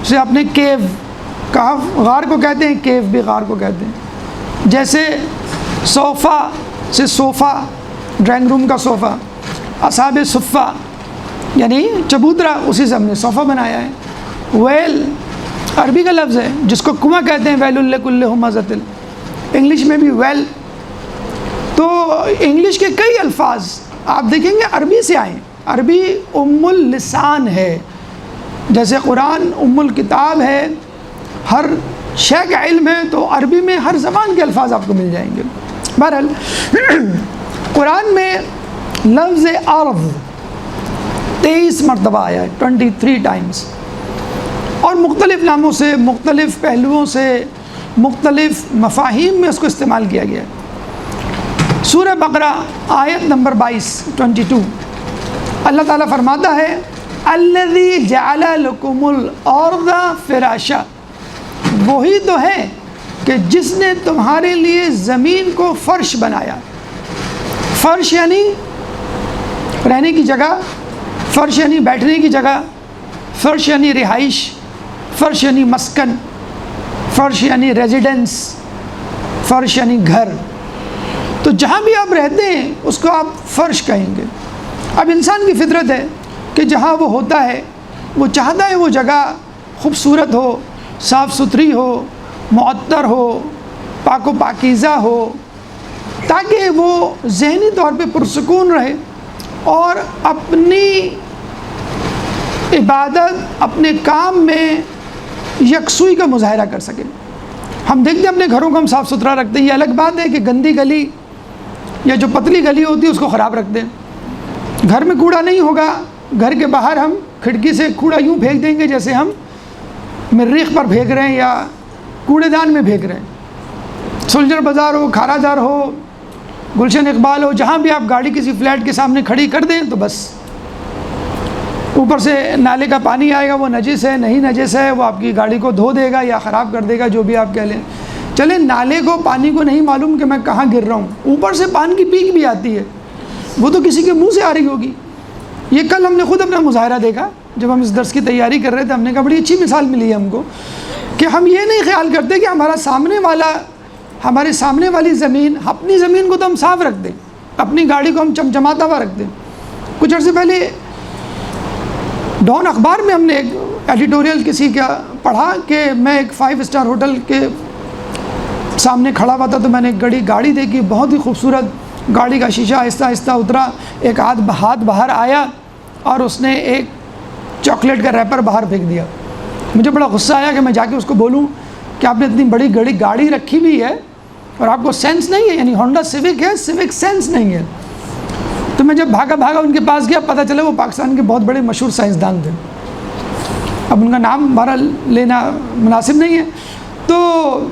سے آپ نے کیو, کہف غار کو کہتے ہیں, کیو بھی غار کو کہتے ہیں. جیسے صوفہ سے صوفہ, ڈرائنگ روم کا صوفہ. اصحاب صفہ یعنی چبوترا, اسی سے ہم نے صوفہ بنایا ہے. ویل عربی کا لفظ ہے جس کو کنواں کہتے ہیں, ویل لکل ہمزۃ, انگلش میں بھی ویل. تو انگلش کے کئی الفاظ آپ دیکھیں گے عربی سے آئے. عربی ام اللسان ہے, جیسے قرآن ام الکتاب ہے, ہر شے کا علم ہے, تو عربی میں ہر زبان کے الفاظ آپ کو مل جائیں گے. بہرحال قرآن میں لفظ ارض 23 مرتبہ آیا ہے, 23 ٹائمز, اور مختلف ناموں سے, مختلف پہلوؤں سے, مختلف مفاہیم میں اس کو استعمال کیا گیا ہے. سورہ بقرہ آیت نمبر 22 اللہ تعالیٰ فرماتا ہے الذی جعل لکم الارض فراشا, وہی تو ہے کہ جس نے تمہارے لیے زمین کو فرش بنایا. فرش یعنی رہنے کی جگہ, فرش یعنی بیٹھنے کی جگہ, فرش یعنی رہائش, فرش یعنی مسکن, فرش یعنی ریزیڈنس, فرش یعنی گھر. تو جہاں بھی آپ رہتے ہیں اس کو آپ فرش کہیں گے. اب انسان کی فطرت ہے کہ جہاں وہ ہوتا ہے وہ چاہتا ہے وہ جگہ خوبصورت ہو, صاف ستھری ہو, معطر ہو, پاک و پاکیزہ ہو, تاکہ وہ ذہنی طور پہ پرسکون رہے اور اپنی عبادت, اپنے کام میں یکسوئی کا مظاہرہ کر سکے. ہم دیکھتے ہیں اپنے گھروں کو ہم صاف ستھرا رکھتے ہیں, یہ الگ بات ہے کہ گندی گلی یا جو پتلی گلی ہوتی ہے اس کو خراب رکھتے ہیں. گھر میں کوڑا نہیں ہوگا, گھر کے باہر ہم کھڑکی سے کوڑا یوں پھینک دیں گے جیسے ہم مریخ پر پھینک رہے ہیں یا کوڑے دان میں پھینک رہے ہیں. سولجر بازار ہو, کھارا جار ہو, گلشن اقبال ہو, جہاں بھی آپ گاڑی کسی فلیٹ کے سامنے کھڑی کر دیں تو بس اوپر سے نالے کا پانی آئے گا, وہ نجس ہے نہیں نجس ہے, وہ آپ کی گاڑی کو دھو دے گا یا خراب کر دے گا, جو بھی آپ کہہ لیں. چلیں نالے کو, پانی کو نہیں معلوم کہ میں کہاں گر رہا ہوں, اوپر سے پانی کی پیک بھی آتی ہے, وہ تو کسی کے منہ سے آ رہی ہوگی. یہ کل ہم نے خود اپنا مظاہرہ دیکھا جب ہم اس درس کی تیاری کر رہے تھے. ہم نے کہا بڑی اچھی مثال ملی ہے ہم کو کہ ہم یہ نہیں خیال کرتے کہ ہمارے سامنے والی زمین, اپنی زمین کو تو ہم صاف رکھ دیں, اپنی گاڑی کو ہم چمچماتا ہوا رکھ دیں. کچھ عرصے پہلے ڈان اخبار میں ہم نے ایک ایڈیٹوریل کسی کا پڑھا کہ میں ایک 5 اسٹار ہوٹل کے سامنے کھڑا ہوا تھا, تو میں نے ایک گاڑی دیکھی, بہت ہی خوبصورت. گاڑی کا شیشہ آہستہ آہستہ اترا, ایک ہاتھ باہر آیا اور اس نے ایک چاکلیٹ کا ریپر باہر پھینک دیا. مجھے بڑا غصہ آیا کہ میں جا کے اس کو بولوں کہ آپ نے اتنی بڑی گاڑی رکھی ہوئی ہے اور آپ کو سینس نہیں ہے, یعنی ہونڈا سیوک ہے, سیوک سینس نہیں ہے. تو میں جب بھاگا ان کے پاس گیا, پتہ چلا وہ پاکستان کے بہت بڑے مشہور سائنسدان تھے. اب ان کا نام بہرحال لینا مناسب نہیں ہے. تو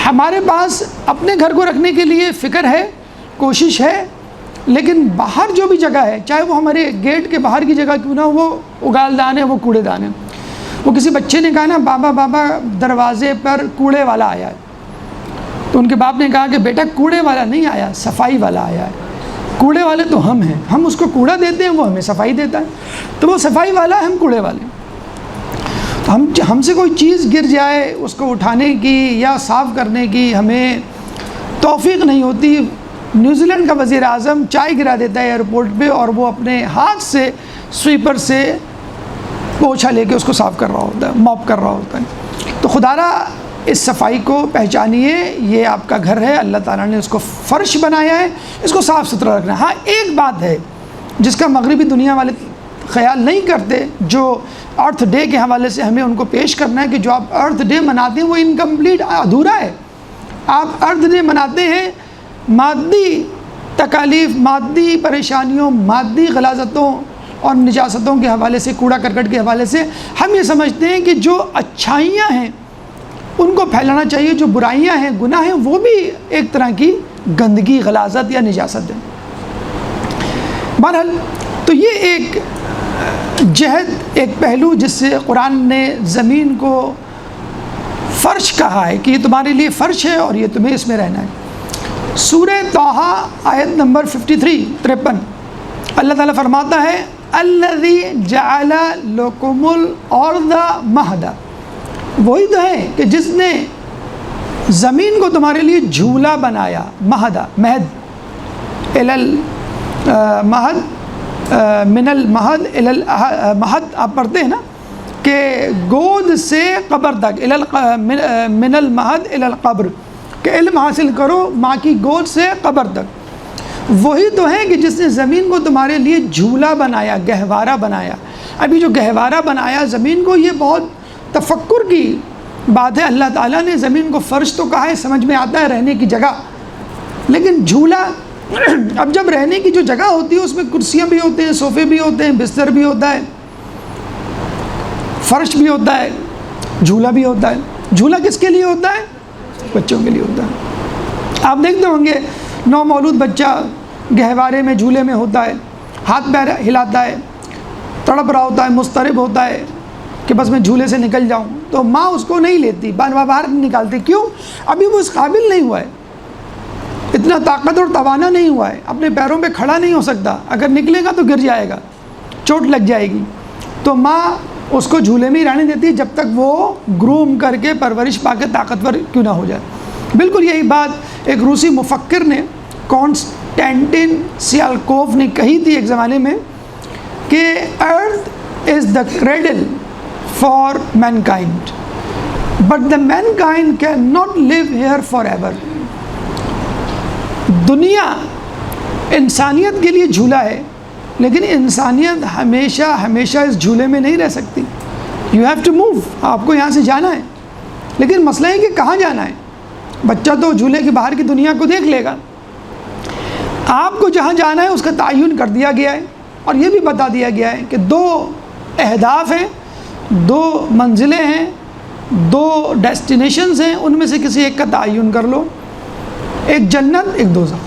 ہمارے پاس اپنے گھر کو رکھنے کے لیے فکر ہے, کوشش ہے, لیکن باہر جو بھی جگہ ہے, چاہے وہ ہمارے گیٹ کے باہر کی جگہ کیوں نہ, وہ اگال دان ہے, وہ کوڑے دان ہے. وہ کسی بچے نے کہا نا, بابا دروازے پر کوڑے والا آیا ہے. تو ان کے باپ نے کہا کہ بیٹا کوڑے والا نہیں آیا, صفائی والا آیا ہے. کوڑے والے تو ہم ہیں, ہم اس کو کوڑا دیتے ہیں, وہ ہمیں صفائی دیتا ہے. تو وہ صفائی والا ہے, ہم کوڑے والے. ہم سے کوئی چیز گر جائے, اس کو اٹھانے کی یا صاف کرنے کی ہمیں توفیق نہیں ہوتی. نیوزی لینڈ کا وزیر اعظم چائے گرا دیتا ہے ایئرپورٹ پہ, اور وہ اپنے ہاتھ سے سویپر سے پوچھا لے کے اس کو صاف کر رہا ہوتا ہے, موپ کر رہا ہوتا ہے. تو خدارا اس صفائی کو پہچانیے, یہ آپ کا گھر ہے, اللہ تعالیٰ نے اس کو فرش بنایا ہے, اس کو صاف ستھرا رکھنا ہے. ہاں ایک بات ہے جس کا مغربی دنیا والے خیال نہیں کرتے, جو ارتھ ڈے کے حوالے سے ہمیں ان کو پیش کرنا ہے کہ جو آپ ارتھ ڈے مناتے ہیں وہ انکمپلیٹ, ادھورا ہے. آپ ارتھ ڈے مناتے ہیں مادی تکالیف, مادی پریشانیوں, مادی غلاظتوں اور نجاستوں کے حوالے سے, کوڑا کرکٹ کے حوالے سے. ہم یہ سمجھتے ہیں کہ جو اچھائیاں ہیں ان کو پھیلانا چاہیے, جو برائیاں ہیں, گناہ ہیں, وہ بھی ایک طرح کی گندگی, غلاظت یا نجاست ہے. بہرحال تو یہ ایک جہد ایک پہلو جس سے قرآن نے زمین کو فرش کہا ہے کہ یہ تمہارے لیے فرش ہے اور یہ تمہیں اس میں رہنا ہے۔ سورہ طٰہٰ آیت نمبر 53 اللہ تعالیٰ فرماتا ہے الذی جعل لکم الارض مہدا، وہی تو ہے کہ جس نے زمین کو تمہارے لیے جھولا بنایا، مہدا مہد مہد من المہد مہد آپ پڑھتے ہیں نا کہ گود سے قبر تک، من المہد الی القبر، کہ علم حاصل کرو ماں کی گود سے قبر تک۔ وہی تو ہے کہ جس نے زمین کو تمہارے لیے جھولا بنایا، گہوارہ بنایا۔ ابھی جو گہوارہ بنایا زمین کو، یہ بہت تفکر کی بات ہے۔ اللہ تعالیٰ نے زمین کو فرش تو کہا ہے، سمجھ میں آتا ہے رہنے کی جگہ، لیکن جھولا، اب جب رہنے کی جو جگہ ہوتی ہے اس میں کرسیاں بھی ہوتے ہیں، صوفے بھی ہوتے ہیں، بستر بھی ہوتا ہے، فرش بھی ہوتا ہے، جھولا بھی ہوتا ہے۔ جھولا کس کے لیے ہوتا ہے؟ بچوں کے لیے ہوتا ہے۔ آپ دیکھتے ہوں گے نو مولود بچہ گہوارے میں، جھولے میں ہوتا ہے، ہاتھ پیر ہلاتا ہے، تڑپ رہا ہوتا ہے، مضطرب ہوتا ہے کہ بس میں جھولے سے نکل جاؤں، تو ماں اس کو نہیں لیتی، باہر نہیں نکالتی۔ کیوں؟ ابھی وہ اس قابل نہیں ہوا ہے، اتنا طاقت اور توانا نہیں ہوا ہے، اپنے پیروں پہ کھڑا نہیں ہو سکتا، اگر نکلے گا تو گر جائے گا، چوٹ لگ جائے گی۔ تو ماں اس کو جھولے میں ہی رہنے دیتی جب تک وہ گروم کر کے پرورش پا کے طاقتور کیوں نہ ہو جائے۔ بالکل یہی بات ایک روسی مفکر نے، کانسٹینٹن سیالکوف نے کہی تھی ایک زمانے میں کہ earth is the cradle for mankind but the mankind can not leave here forever ایور۔ دنیا انسانیت کے لیے جھولا ہے، لیکن انسانیت ہمیشہ اس جھولے میں نہیں رہ سکتی۔ یو ہیو ٹو موو، آپ کو یہاں سے جانا ہے، لیکن مسئلہ ہے کہ کہاں جانا ہے۔ بچہ تو جھولے کے باہر کی دنیا کو دیکھ لے گا، آپ کو جہاں جانا ہے اس کا تعین کر دیا گیا ہے، اور یہ بھی بتا دیا گیا ہے کہ دو اہداف ہیں، دو منزلیں ہیں، دو ڈیسٹینیشنز ہیں، ان میں سے کسی ایک کا تعین کر لو، ایک جنت ایک دوزخ۔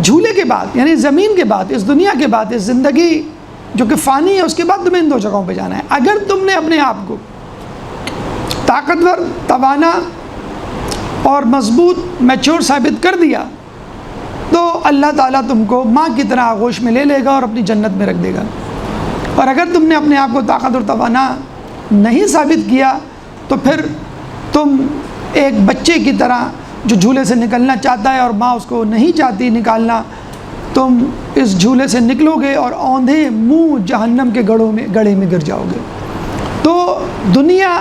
جھولے کے بعد یعنی زمین کے بعد، اس دنیا کے بعد، اس زندگی جو کہ فانی ہے، اس کے بعد تمہیں ان دو جگہوں پہ جانا ہے۔ اگر تم نے اپنے آپ کو طاقتور، توانا اور مضبوط، میچور ثابت کر دیا تو اللہ تعالیٰ تم کو ماں کی طرح آغوش میں لے لے گا اور اپنی جنت میں رکھ دے گا۔ اور اگر تم نے اپنے آپ کو طاقت اور توانا نہیں ثابت کیا تو پھر تم ایک بچے کی طرح جو جھولے سے نکلنا چاہتا ہے اور ماں اس کو نہیں چاہتی نکالنا، تم اس جھولے سے نکلو گے اور اوندھے منہ جہنم کے گڑھے میں گر جاؤ گے۔ تو دنیا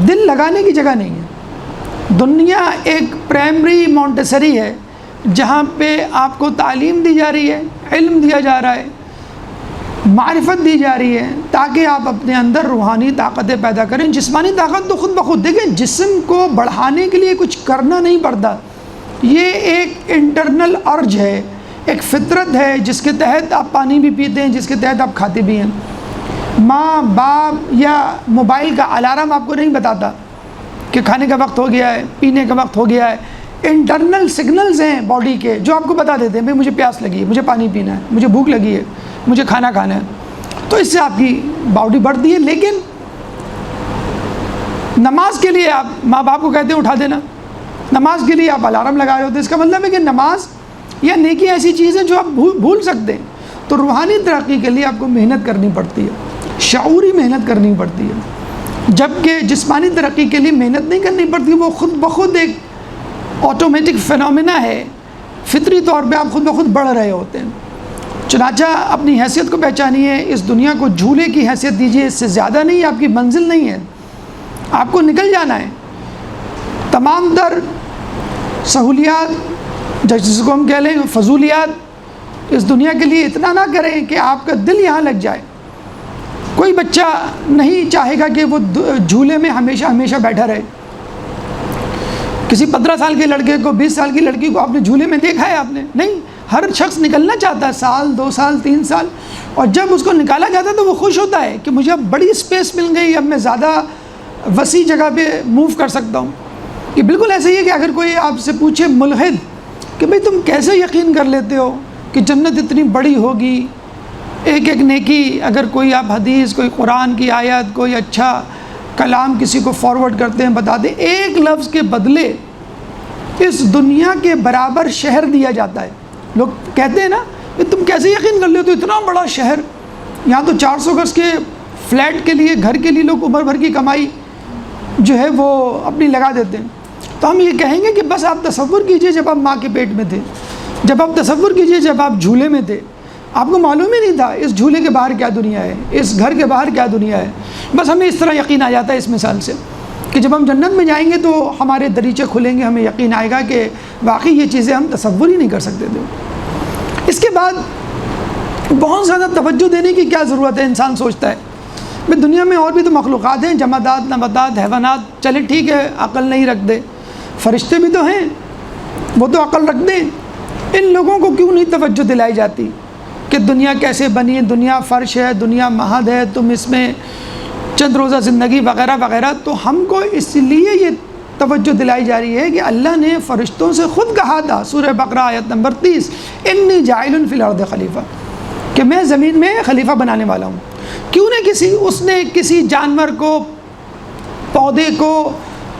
دل لگانے کی جگہ نہیں ہے، دنیا ایک پرائمری مونٹیسری ہے جہاں پہ آپ کو تعلیم دی جا رہی ہے، علم دیا جا رہا ہے، معرفت دی جا رہی ہے تاکہ آپ اپنے اندر روحانی طاقتیں پیدا کریں۔ جسمانی طاقت تو خود بخود، دیکھیں جسم کو بڑھانے کے لیے کچھ کرنا نہیں پڑتا، یہ ایک انٹرنل ارج ہے، ایک فطرت ہے جس کے تحت آپ پانی بھی پیتے ہیں، جس کے تحت آپ کھاتے بھی ہیں۔ ماں باپ یا موبائل کا الارم آپ کو نہیں بتاتا کہ کھانے کا وقت ہو گیا ہے، پینے کا وقت ہو گیا ہے۔ انٹرنل سگنلز ہیں باڈی کے جو آپ کو بتا دیتے ہیں بھئی مجھے پیاس لگی ہے، مجھے پانی پینا ہے، مجھے بھوک لگی ہے، مجھے کھانا کھانا ہے، تو اس سے آپ کی باڈی بڑھتی ہے۔ لیکن نماز کے لیے آپ ماں باپ کو کہتے ہیں اٹھا دینا، نماز کے لیے آپ الارم لگا رہے ہوتے ہیں، اس کا مطلب ہے کہ نماز یا نیکی ایسی چیز ہے جو آپ بھول سکتے ہیں۔ تو روحانی ترقی کے لیے آپ کو محنت کرنی پڑتی ہے، شعوری محنت کرنی پڑتی ہے، جبکہ جسمانی ترقی کے لیے محنت نہیں کرنی پڑتی، وہ خود بخود ایک آٹومیٹک فینومینا ہے، فطری طور پہ آپ خود بخود بڑھ رہے ہوتے ہیں۔ چنانچہ اپنی حیثیت کو پہچانیے، اس دنیا کو جھولے کی حیثیت دیجیے، اس سے زیادہ نہیں، آپ کی منزل نہیں ہے، آپ کو نکل جانا ہے۔ تمام تر سہولیات، جس کو ہم کہہ لیں فضولیات، اس دنیا کے لیے اتنا نہ کریں کہ آپ کا دل یہاں لگ جائے۔ کوئی بچہ نہیں چاہے گا کہ وہ جھولے میں ہمیشہ بیٹھا رہے۔ کسی 15 سال کے لڑکے کو، 20 سال کی لڑکی کو آپ نے جھولے میں دیکھا ہے؟ آپ نے نہیں۔ ہر شخص نکلنا چاہتا ہے، سال 2 سال 3 سال، اور جب اس کو نکالا جاتا ہے تو وہ خوش ہوتا ہے کہ مجھے اب بڑی اسپیس مل گئی، اب میں زیادہ وسیع جگہ پہ موو کر سکتا ہوں۔ یہ بالکل ایسا ہی ہے کہ اگر کوئی آپ سے پوچھے ملحد کہ بھئی تم کیسے یقین کر لیتے ہو کہ جنت اتنی بڑی ہوگی ایک ایک نیکی، اگر کوئی آپ حدیث، کوئی قرآن کی آیت، کوئی اچھا کلام کسی کو فارورڈ کرتے ہیں، بتا دیں ایک لفظ کے بدلے اس دنیا کے برابر شہر دیا جاتا ہے۔ لوگ کہتے ہیں نا کہ تم کیسے یقین کر لیتے ہو اتنا بڑا شہر، یہاں تو 400 گز کے فلیٹ کے لیے، گھر کے لیے لوگ عمر بھر کی کمائی جو ہے وہ اپنی لگا دیتے ہیں۔ تو ہم یہ کہیں گے کہ بس آپ تصور کیجئے جب آپ ماں کے پیٹ میں تھے، جب آپ تصور کیجئے جب آپ جھولے میں تھے، آپ کو معلوم ہی نہیں تھا اس جھولے کے باہر کیا دنیا ہے، اس گھر کے باہر کیا دنیا ہے۔ بس ہمیں اس طرح یقین آ جاتا ہے اس مثال سے کہ جب ہم جنت میں جائیں گے تو ہمارے دریچے کھلیں گے، ہمیں یقین آئے گا کہ واقعی یہ چیزیں ہم تصور ہی نہیں کر سکتے تھے۔ اس کے بعد بہت زیادہ توجہ دینے کی کیا ضرورت ہے؟ انسان سوچتا ہے بھئی دنیا میں اور بھی تو مخلوقات ہیں، جمادات، نباتات، حیوانات، چلے ٹھیک ہے عقل نہیں رکھتے، فرشتے بھی تو ہیں وہ تو عقل رکھ دیں، ان لوگوں کو کیوں نہیں توجہ دلائی جاتی کہ دنیا کیسے بنی ہے، دنیا فرش ہے، دنیا مہد ہے، تم اس میں چند روزہ زندگی وغیرہ وغیرہ۔ تو ہم کو اس لیے یہ توجہ دلائی جا رہی ہے کہ اللہ نے فرشتوں سے خود کہا تھا، سورہ بقرہ آیت نمبر 30، انی جاعل فی الارض خلیفہ، کہ میں زمین میں خلیفہ بنانے والا ہوں۔ کیوں نے اس نے کسی جانور کو، پودے کو،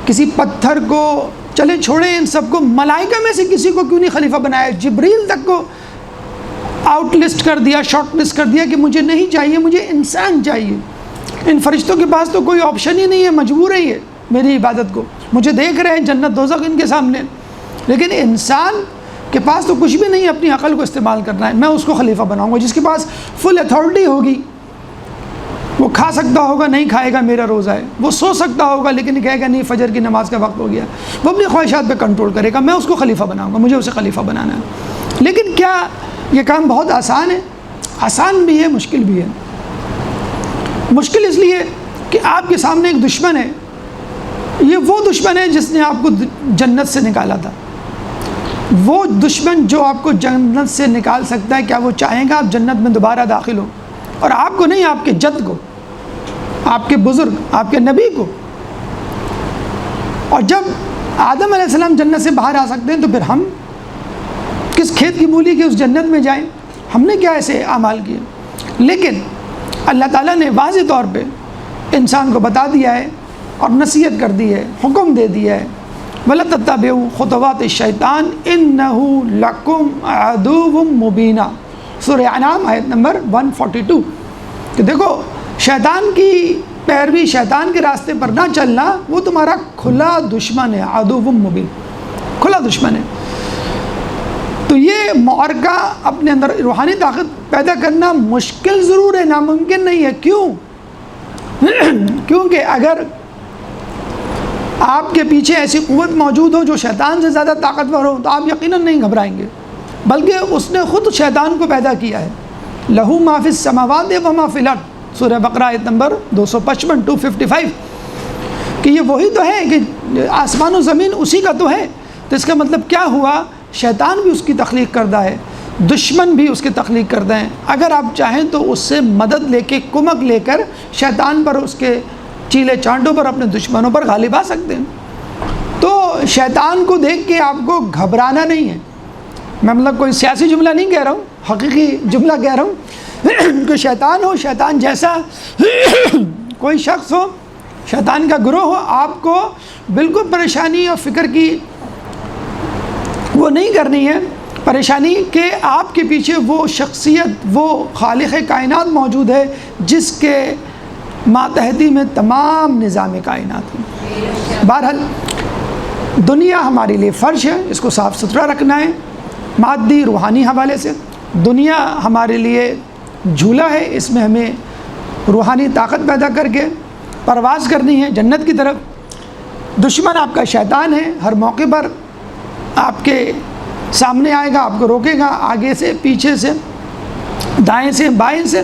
کسی پتھر کو، چلے چھوڑے ان سب کو، ملائکہ میں سے کسی کو کیوں نہیں خلیفہ بنایا؟ جبریل تک کو آؤٹ لسٹ کر دیا، شارٹ لسٹ کر دیا کہ مجھے نہیں چاہیے، مجھے انسان چاہیے۔ ان فرشتوں کے پاس تو کوئی آپشن ہی نہیں ہے، مجبور ہے یہ میری عبادت کو، مجھے دیکھ رہے ہیں جنت دوزخ ان کے سامنے، لیکن انسان کے پاس تو کچھ بھی نہیں ہے اپنی عقل کو استعمال کرنا ہے۔ میں اس کو خلیفہ بناؤں گا جس کے پاس فل اتھارٹی ہوگی، وہ کھا سکتا ہوگا نہیں کھائے گا میرا روزہ ہے، وہ سو سکتا ہوگا لیکن کہے گا نہیں فجر کی نماز کا وقت ہو گیا، وہ اپنی خواہشات پہ کنٹرول کرے گا، میں اس کو خلیفہ بناؤں گا، مجھے اسے خلیفہ بنانا ہے۔ لیکن کیا یہ کام بہت آسان ہے؟ آسان بھی ہے، مشکل بھی ہے۔ مشکل اس لیے کہ آپ کے سامنے ایک دشمن ہے، یہ وہ دشمن ہے جس نے آپ کو جنت سے نکالا تھا۔ وہ دشمن جو آپ کو جنت سے نکال سکتا ہے، کیا وہ چاہیں گا آپ جنت میں دوبارہ داخل ہو؟ اور آپ کو نہیں، آپ کے جد کو، آپ کے بزرگ، آپ کے نبی کو۔ اور جب آدم علیہ السلام جنت سے باہر آ سکتے ہیں تو پھر ہم کس کھیت کی مولی کے اس جنت میں جائیں؟ ہم نے کیا ایسے اعمال کیے؟ لیکن اللہ تعالیٰ نے واضح طور پہ انسان کو بتا دیا ہے اور نصیحت کر دی ہے، حکم دے دیا ہے، وَلَا تَتَّبِعُوا خُطُوَاتِ الشَّيْطَانِ إِنَّهُ لَكُمْ عَدُوٌّ مُبِينٌ، سورہ انعام آیت نمبر 142۔ کہ دیکھو شیطان کی پیروی، شیطان کے راستے پر نہ چلنا، وہ تمہارا کھلا دشمن ہے، عدو مبین، کھلا دشمن ہے۔ تو یہ معرکہ اپنے اندر روحانی طاقت پیدا کرنا مشکل ضرور ہے، ناممکن نہیں ہے۔ کیوں؟ کیونکہ اگر آپ کے پیچھے ایسی قوت موجود ہو جو شیطان سے زیادہ طاقتور ہو تو آپ یقیناً نہیں گھبرائیں گے، بلکہ اس نے خود شیطان کو پیدا کیا ہے۔ لہو ما فی السماوات و ما فی الارض، سورہ بقرہ آیت نمبر 255 255، کہ یہ وہی تو ہے کہ آسمان و زمین اسی کا تو ہے۔ تو اس کا مطلب کیا ہوا؟ شیطان بھی اس کی تخلیق کردہ ہے، دشمن بھی اس کی تخلیق کردہ ہیں۔ اگر آپ چاہیں تو اس سے مدد لے کے، کمک لے کر شیطان پر، اس کے چیلے چانٹوں پر، اپنے دشمنوں پر غالب آ سکتے ہیں۔ تو شیطان کو دیکھ کے آپ کو گھبرانا نہیں ہے۔ میں مطلب کوئی سیاسی جملہ نہیں کہہ رہا ہوں، حقیقی جملہ کہہ رہا ہوں کہ شیطان ہو، شیطان جیسا کوئی شخص ہو، شیطان کا گروہ ہو، آپ کو بالکل پریشانی اور فکر کی وہ نہیں کرنی ہے۔ پریشانی کہ آپ کے پیچھے وہ شخصیت، وہ خالق کائنات موجود ہے جس کے ماتحتی میں تمام نظام کائنات ہیں۔ بہرحال دنیا ہمارے لیے فرش ہے، اس کو صاف ستھرا رکھنا ہے مادی روحانی حوالے سے۔ دنیا ہمارے لیے جھولا ہے، اس میں ہمیں روحانی طاقت پیدا کر کے پرواز کرنی ہے جنت کی طرف۔ دشمن آپ کا شیطان ہے، ہر موقع پر آپ کے سامنے آئے گا، آپ کو روکے گا، آگے سے، پیچھے سے، دائیں سے، بائیں سے۔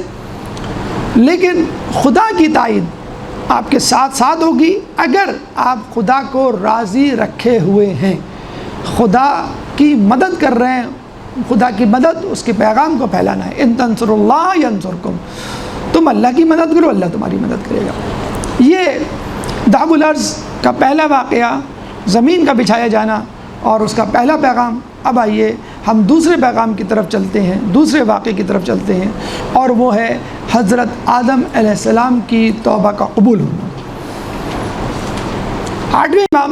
لیکن خدا کی تائید آپ کے ساتھ ساتھ ہوگی اگر آپ خدا کو راضی رکھے ہوئے ہیں، خدا کی مدد کر رہے ہیں۔ خدا کی مدد، اس کے پیغام کو پھیلانا ہے۔ ان تنصروا اللہ ینصرکم، تم اللہ کی مدد کرو، اللہ تمہاری مدد کرے گا۔ یہ دعو الارض کا پہلا واقعہ، زمین کا بچھایا جانا اور اس کا پہلا پیغام۔ اب آئیے ہم دوسرے پیغام کی طرف چلتے ہیں، دوسرے واقعے کی طرف چلتے ہیں، اور وہ ہے حضرت آدم علیہ السلام کی توبہ کا قبول ہونا۔ 8ویں امام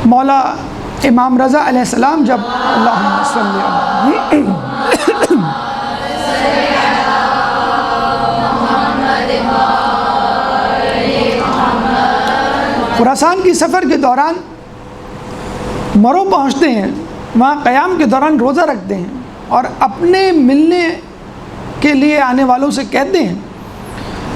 مولا امام رضا علیہ السلام جب اللہم صلی علی خراسان کی سفر کے دوران مرو پہنچتے ہیں، وہاں قیام کے دوران روزہ رکھتے ہیں اور اپنے ملنے کے لیے آنے والوں سے کہتے ہیں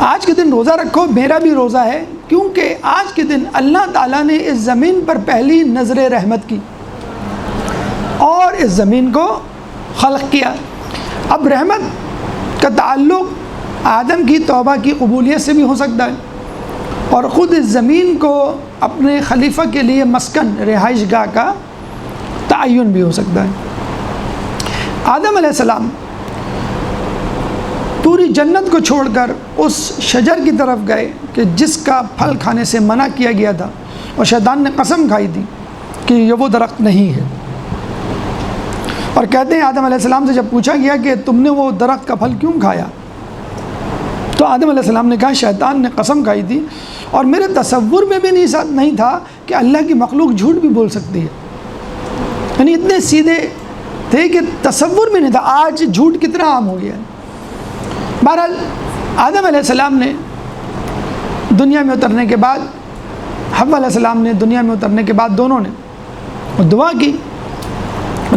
آج کے دن روزہ رکھو، میرا بھی روزہ ہے، کیونکہ آج کے دن اللہ تعالیٰ نے اس زمین پر پہلی نظر رحمت کی اور اس زمین کو خلق کیا۔ اب رحمت کا تعلق آدم کی توبہ کی قبولیت سے بھی ہو سکتا ہے اور خود اس زمین کو اپنے خلیفہ کے لیے مسکن رہائش گاہ کا تعین بھی ہو سکتا ہے۔ آدم علیہ السلام پوری جنت کو چھوڑ کر اس شجر کی طرف گئے کہ جس کا پھل کھانے سے منع کیا گیا تھا، اور شیطان نے قسم کھائی تھی کہ یہ وہ درخت نہیں ہے، اور کہتے ہیں آدم علیہ السلام سے جب پوچھا گیا کہ تم نے وہ درخت کا پھل کیوں کھایا، تو آدم علیہ السلام نے کہا شیطان نے قسم کھائی تھی اور میرے تصور میں بھی نہیں تھا کہ اللہ کی مخلوق جھوٹ بھی بول سکتی ہے، یعنی اتنے سیدھے تھے کہ تصور میں نہیں تھا۔ آج جھوٹ کتنا عام ہو گیا ہے۔ بہرحال آدم علیہ السلام نے دنیا میں اترنے کے بعد، حوا علیہ السلام نے دنیا میں اترنے کے بعد، دونوں نے دعا کی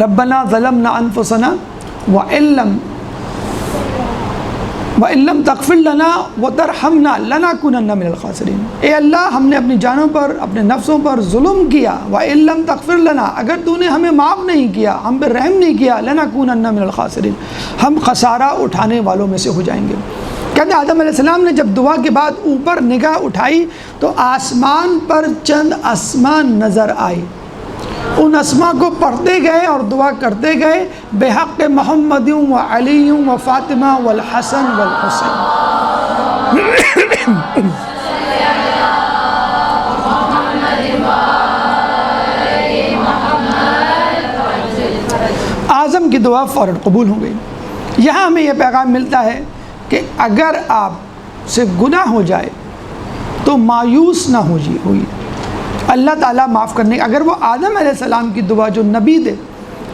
ربنا ظلمنا انفسنا وَإِن لَّمْ تَغْفِرْ لَنَا وَتَرْحَمْنَا لَنَكُونَنَّ مِنَ الْخَاسِرِينَ۔ اے اللہ، ہم نے اپنی جانوں پر، اپنے نفسوں پر ظلم کیا، وَإِن لَّمْ تَغْفِرْ لَنَا، اگر تو نے ہمیں معاف نہیں کیا، ہم پہ رحم نہیں کیا، لَنَكُونَنَّ مِنَ الْخَاسِرِينَ، ہم خسارہ اٹھانے والوں میں سے ہو جائیں گے۔ کہتے ہیں آدم علیہ السلام نے جب دعا کے بعد اوپر نگاہ اٹھائی تو آسمان پر چند اسمان نظر آئی، ان اسماء کو پڑھتے گئے اور دعا کرتے گئے بحق محمد و علی و فاطمہ والحسن والحسین۔ اعظم کی دعا فوراً قبول ہو گئی۔ یہاں ہمیں یہ پیغام ملتا ہے کہ اگر آپ سے گناہ ہو جائے تو مایوس نہ ہوئی، اللہ تعالیٰ معاف کرنے، اگر وہ آدم علیہ السلام کی دعا جو نبی تھے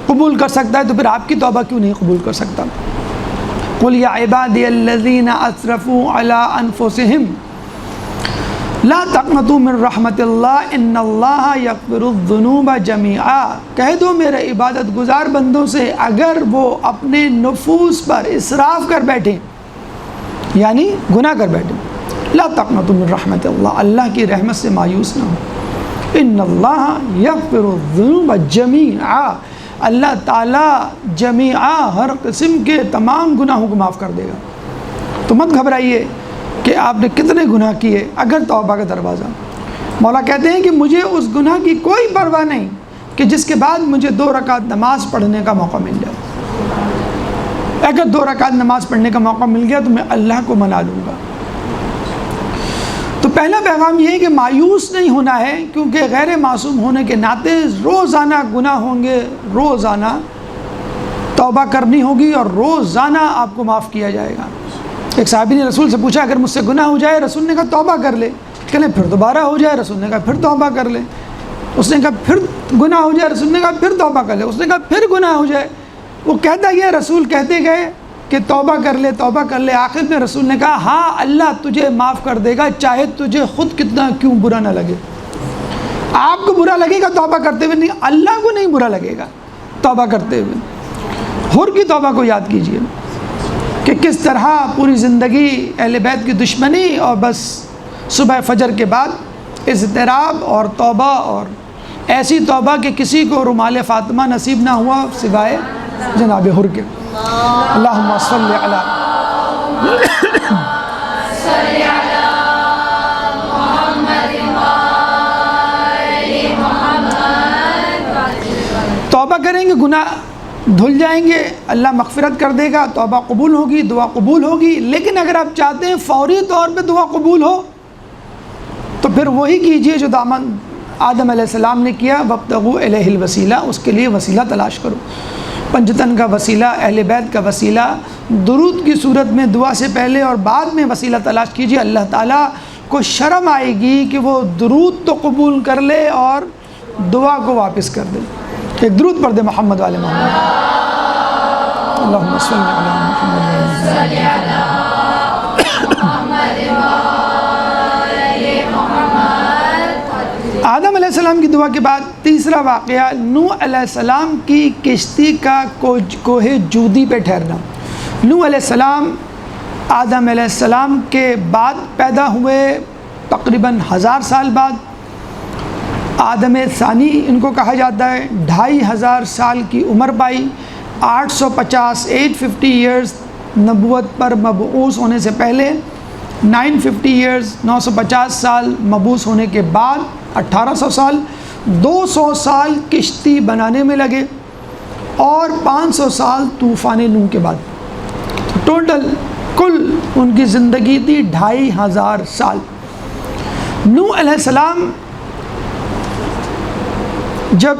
قبول کر سکتا ہے تو پھر آپ کی توبہ کیوں نہیں قبول کر سکتا؟ قُلْ يَا عِبَادِيَ الَّذِينَ أَسْرَفُوا عَلَىٰ أَنفُسِهِمْ لَا تَقْنَطُوا مِن رَحْمَةِ اللَّهِ إِنَّ اللَّهَ يَغْفِرُ الذُّنُوبَ جَمِيعًا۔ کہہ دو میرے عبادت گزار بندوں سے اگر وہ اپنے نفوس پر اسراف کر بیٹھیں، یعنی گناہ کر بیٹھیں، لا تقنطوا من رحمت اللہ، اللہ کی رحمت سے مایوس نہ ہو، ان اللہ یغفر الذنوب جمیعا، اللہ تعالیٰ جمیعا ہر قسم کے تمام گناہوں کو معاف کر دے گا۔ تو مت گھبرائیے کہ آپ نے کتنے گناہ کیے، اگر توبہ کا دروازہ، مولا کہتے ہیں کہ مجھے اس گناہ کی کوئی پرواہ نہیں کہ جس کے بعد مجھے 2 رکعت نماز پڑھنے کا موقع مل جائے، اگر 2 رکعت نماز پڑھنے کا موقع مل گیا تو میں اللہ کو منا لوں گا۔ تو پہلا پیغام یہ ہے کہ مایوس نہیں ہونا ہے، کیونکہ غیر معصوم ہونے کے ناطے روزانہ گناہ ہوں گے، روزانہ توبہ کرنی ہوگی اور روزانہ آپ کو معاف کیا جائے گا۔ ایک صحابی نے رسول سے پوچھا اگر مجھ سے گناہ ہو جائے، رسول نے کہا توبہ کر لے، کہنے پھر دوبارہ ہو جائے، رسول نے کہا پھر توبہ کر لے، اس نے کہا پھر گناہ ہو جائے، رسول نے کہا پھر توبہ کر لے، اس نے کہا پھر گناہ ہو جائے، وہ کہتا گیا، رسول کہتے گئے کہ توبہ کر لے، توبہ کر لے، آخر میں رسول نے کہا ہاں اللہ تجھے معاف کر دے گا، چاہے تجھے خود کتنا کیوں برا نہ لگے۔ آپ کو برا لگے گا توبہ کرتے ہوئے، نہیں، اللہ کو نہیں برا لگے گا توبہ کرتے ہوئے۔ حر کی توبہ کو یاد کیجئے کہ کس طرح پوری زندگی اہل بیت کی دشمنی اور بس صبح فجر کے بعد اضطراب اور توبہ، اور ایسی توبہ کہ کسی کو رومال فاطمہ نصیب نہ ہوا سوائے جناب حر کے۔ اللہم صلی علی توبہ کریں گے گناہ دھل جائیں گے، اللہ مغفرت کر دے گا، توبہ قبول ہوگی، دعا قبول ہوگی۔ لیکن اگر آپ چاہتے ہیں فوری طور پہ دعا قبول ہو تو پھر وہی کیجئے جو آدم علیہ السلام نے کیا، وابتغوا الیہ الوسیلہ، اس کے لیے وسیلہ تلاش کرو۔ پنجتن کا وسیلہ، اہل بیت کا وسیلہ، درود کی صورت میں دعا سے پہلے اور بعد میں وسیلہ تلاش کیجیے. اللہ تعالیٰ کو شرم آئے گی کہ وہ درود تو قبول کر لے اور دعا کو واپس کر دے. ایک درود پڑھ دے محمد والے محمد. اللہم صلی علی محمد. آدم علیہ السلام کی دعا کے بعد تیسرا واقعہ نوح علیہ السلام کی کشتی کا کوہ جودی پہ ٹھہرنا. نوح علیہ السلام آدم علیہ السلام کے بعد پیدا ہوئے، تقریباً 1000 سال بعد. آدم ثانی ان کو کہا جاتا ہے. 2500 سال کی عمر پائی. 850 ایئرز نبوت پر مبعوث ہونے سے پہلے، 950 ایئرز 950 سال مبعوث ہونے کے بعد، 1800 سال، 200 سال کشتی بنانے میں لگے اور 500 سال طوفان نوح کے بعد. ٹوٹل کل ان کی زندگی تھی 2500 سال. نوح علیہ السلام جب